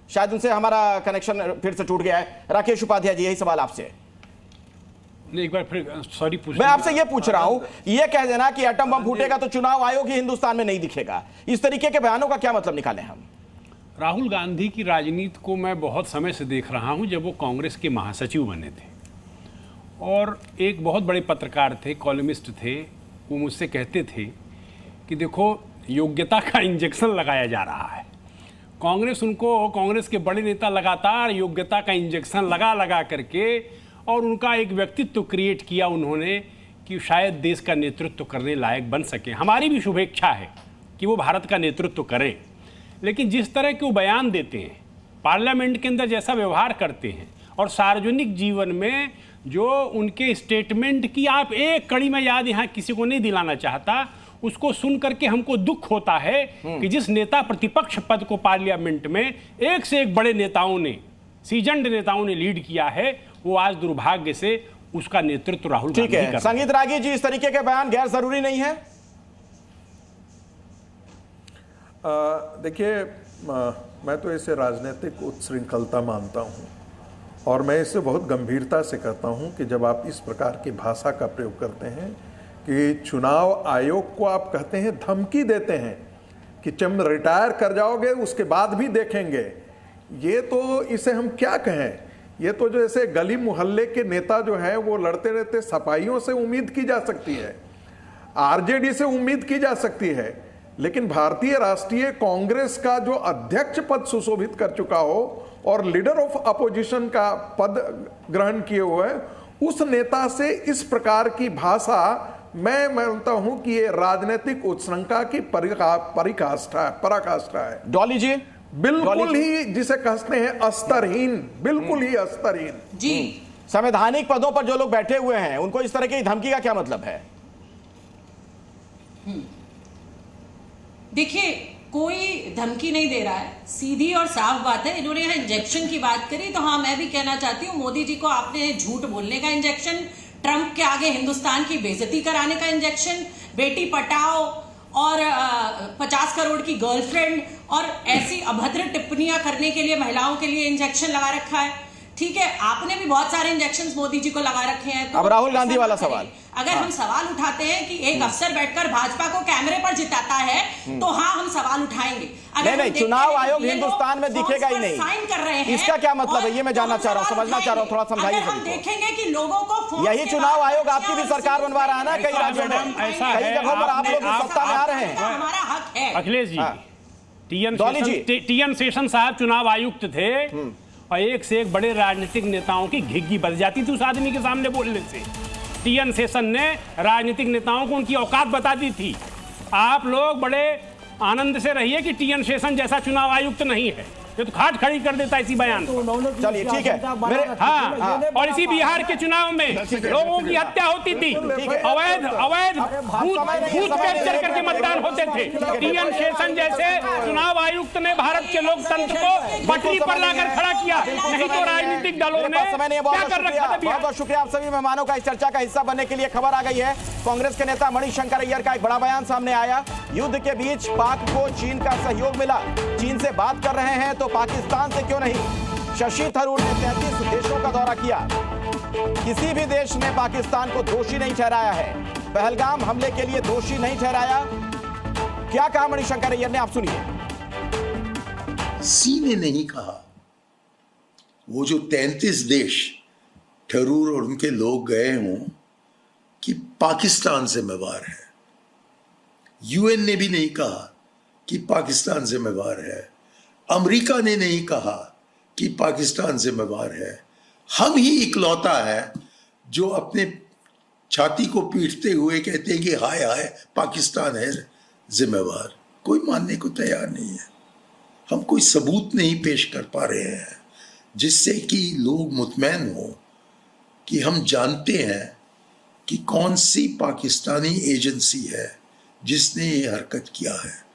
शायद उनसे हमारा कनेक्शन फिर से टूट गया है। राकेश उपाध्याय जी, यही सवाल आपसे। एक बार फिर सॉरी मैं आपसे ये पूछ रहा हूं, ये कह देना कि एटम बम फूटेगा तो चुनाव आयोग ही हिंदुस्तान में नहीं दिखेगा, इस तरीके के बयानों का क्या मतलब निकालें हम? राहुल गांधी की राजनीति को मैं बहुत समय से देख रहा हूं, जब वो कांग्रेस के महासचिव बने थे और एक बहुत बड़े पत्रकार थे, कॉलमिस्ट थे, वो मुझसे कहते थे कि देखो योग्यता का इंजेक्शन लगाया जा रहा है। कांग्रेस के बड़े नेता लगातार योग्यता का इंजेक्शन लगा करके और उनका एक व्यक्तित्व क्रिएट किया उन्होंने कि शायद देश का नेतृत्व करने लायक बन सके। हमारी भी शुभेच्छा है कि वो भारत का नेतृत्व करें, लेकिन जिस तरह के वो बयान देते हैं, पार्लियामेंट के अंदर जैसा व्यवहार करते हैं और सार्वजनिक जीवन में जो उनके स्टेटमेंट की आप एक कड़ी में याद यहाँ किसी को नहीं दिलाना चाहता, उसको सुन करके हमको दुख होता है कि जिस नेता प्रतिपक्ष पद को पार्लियामेंट में एक से एक बड़े नेताओं ने, सीजन्ड नेताओं ने लीड किया है, वो आज दुर्भाग्य से उसका नेतृत्व राहुल गांधी कर रहे हैं। संगीत रागी जी, इस तरीके के बयान गैर जरूरी नहीं है? देखिए, मैं तो इसे राजनीतिक उच्छृंखलता मानता हूं और मैं इसे बहुत गंभीरता से कहता हूं कि जब आप इस प्रकार की भाषा का प्रयोग करते हैं कि चुनाव आयोग को आप कहते हैं, धमकी देते हैं कि तुम रिटायर कर जाओगे उसके बाद भी देखेंगे, ये तो इसे हम क्या कहें? ये तो जैसे गली मोहल्ले के नेता जो है वो लड़ते रहते, सफाइयों से उम्मीद की जा सकती है, आरजेडी से उम्मीद की जा सकती है, लेकिन भारतीय राष्ट्रीय कांग्रेस का जो अध्यक्ष पद सुशोभित कर चुका हो और लीडर ऑफ अपोजिशन का पद ग्रहण किए हुए उस नेता से इस प्रकार की भाषा, मैं मानता हूं कि ये राजनीतिक उच्छृंखला की पराकाष्ठा है। डॉली जी, बिल्कुल ही जिसे कहते हैं अस्तरहीन, बिल्कुल ही अस्तरहीन जी। संवैधानिक पदों पर जो लोग बैठे हुए हैं उनको इस तरह की धमकी का क्या मतलब है? देखिए, कोई धमकी नहीं दे रहा है, सीधी और साफ बात है। इन्होंने यहाँ इंजेक्शन की बात करी, तो हाँ, मैं भी कहना चाहती हूँ, मोदी जी को आपने झूठ बोलने का इंजेक्शन, ट्रंप के आगे हिंदुस्तान की बेइज्जती कराने का इंजेक्शन, बेटी पटाओ और 50 करोड़ की गर्लफ्रेंड और ऐसी अभद्र टिप्पणियां करने के लिए महिलाओं के लिए इंजेक्शन लगा रखा है। ठीक है, आपने भी बहुत सारे इंजेक्शंस मोदी जी को लगा रखे हैं। तो अब राहुल गांधी वाला सवाल, अगर हम सवाल उठाते हैं कि एक अफसर बैठकर भाजपा को कैमरे पर जिताता है, तो हाँ, हम सवाल उठाएंगे। नहीं, चुनाव आयोग हिंदुस्तान में दिखेगा ही नहीं, साइन कर रहे हैं, इसका क्या मतलब है? ये मैं जानना चाह रहा हूँ, समझना चाह रहा हूँ, थोड़ा समझाइए। हम देखेंगे कि लोगों को यही चुनाव आयोग आपकी भी सरकार बनवा रहा है ना, कई राज्यों में, कई जगहों पर आप लोग सत्ता में आ रहे हैं। हमारा हक है। अखिलेश जी, टीएन शेषन साहब चुनाव आयुक्त थे और एक से एक बड़े राजनीतिक नेताओं की घिग्गी बच जाती थी उस आदमी के सामने बोलने से। टीएन शेषन ने राजनीतिक नेताओं को उनकी औकात बता दी थी। आप लोग बड़े आनंद से रहिए कि टीएन शेषन जैसा चुनाव आयुक्त नहीं है, ये तो खाट खड़ी कर देता इसी बयान। चलिए ठीक है, हाँ, और इसी बिहार के चुनाव में लोगों की हत्या होती थी, अवैध बूथ कैप्चर करके मतदान होते थे। टीएन शेषन जैसे चुनाव आयुक्त ने भारत के लोकतंत्र को पटरी पर लाकर खड़ा किया, नहीं तो राजनीतिक दलों ने क्या कर रखा था। बहुत बहुत शुक्रिया आप सभी मेहमानों का इस चर्चा का हिस्सा बनने के लिए। खबर आ गई है, कांग्रेस के नेता मणिशंकर अय्यर का एक बड़ा बयान सामने आया। युद्ध के बीच पाक को चीन का सहयोग मिला, चीन से बात कर रहे हैं तो पाकिस्तान से क्यों नहीं? शशि थरूर ने 33 देशों का दौरा किया, किसी भी देश ने पाकिस्तान को दोषी नहीं ठहराया है, पहलगाम हमले के लिए दोषी नहीं ठहराया। क्या कहा मणिशंकर अय्यर ने, आप सुनिए। सी ने नहीं कहा, वो जो 33 देश थरूर और उनके लोग गए हों कि पाकिस्तान जिम्मेवार है। यूएन ने भी नहीं कहा कि पाकिस्तान जिम्मेवार है, अमेरिका ने नहीं कहा कि पाकिस्तान जिम्मेवार है। हम ही इकलौता है जो अपने छाती को पीटते हुए कहते हैं कि हाय हाय पाकिस्तान है जिम्मेवार। कोई मानने को तैयार नहीं है। हम कोई सबूत नहीं पेश कर पा रहे हैं जिससे कि लोग मुतमैन हो कि हम जानते हैं कि कौन सी पाकिस्तानी एजेंसी है जिसने ये हरकत किया है।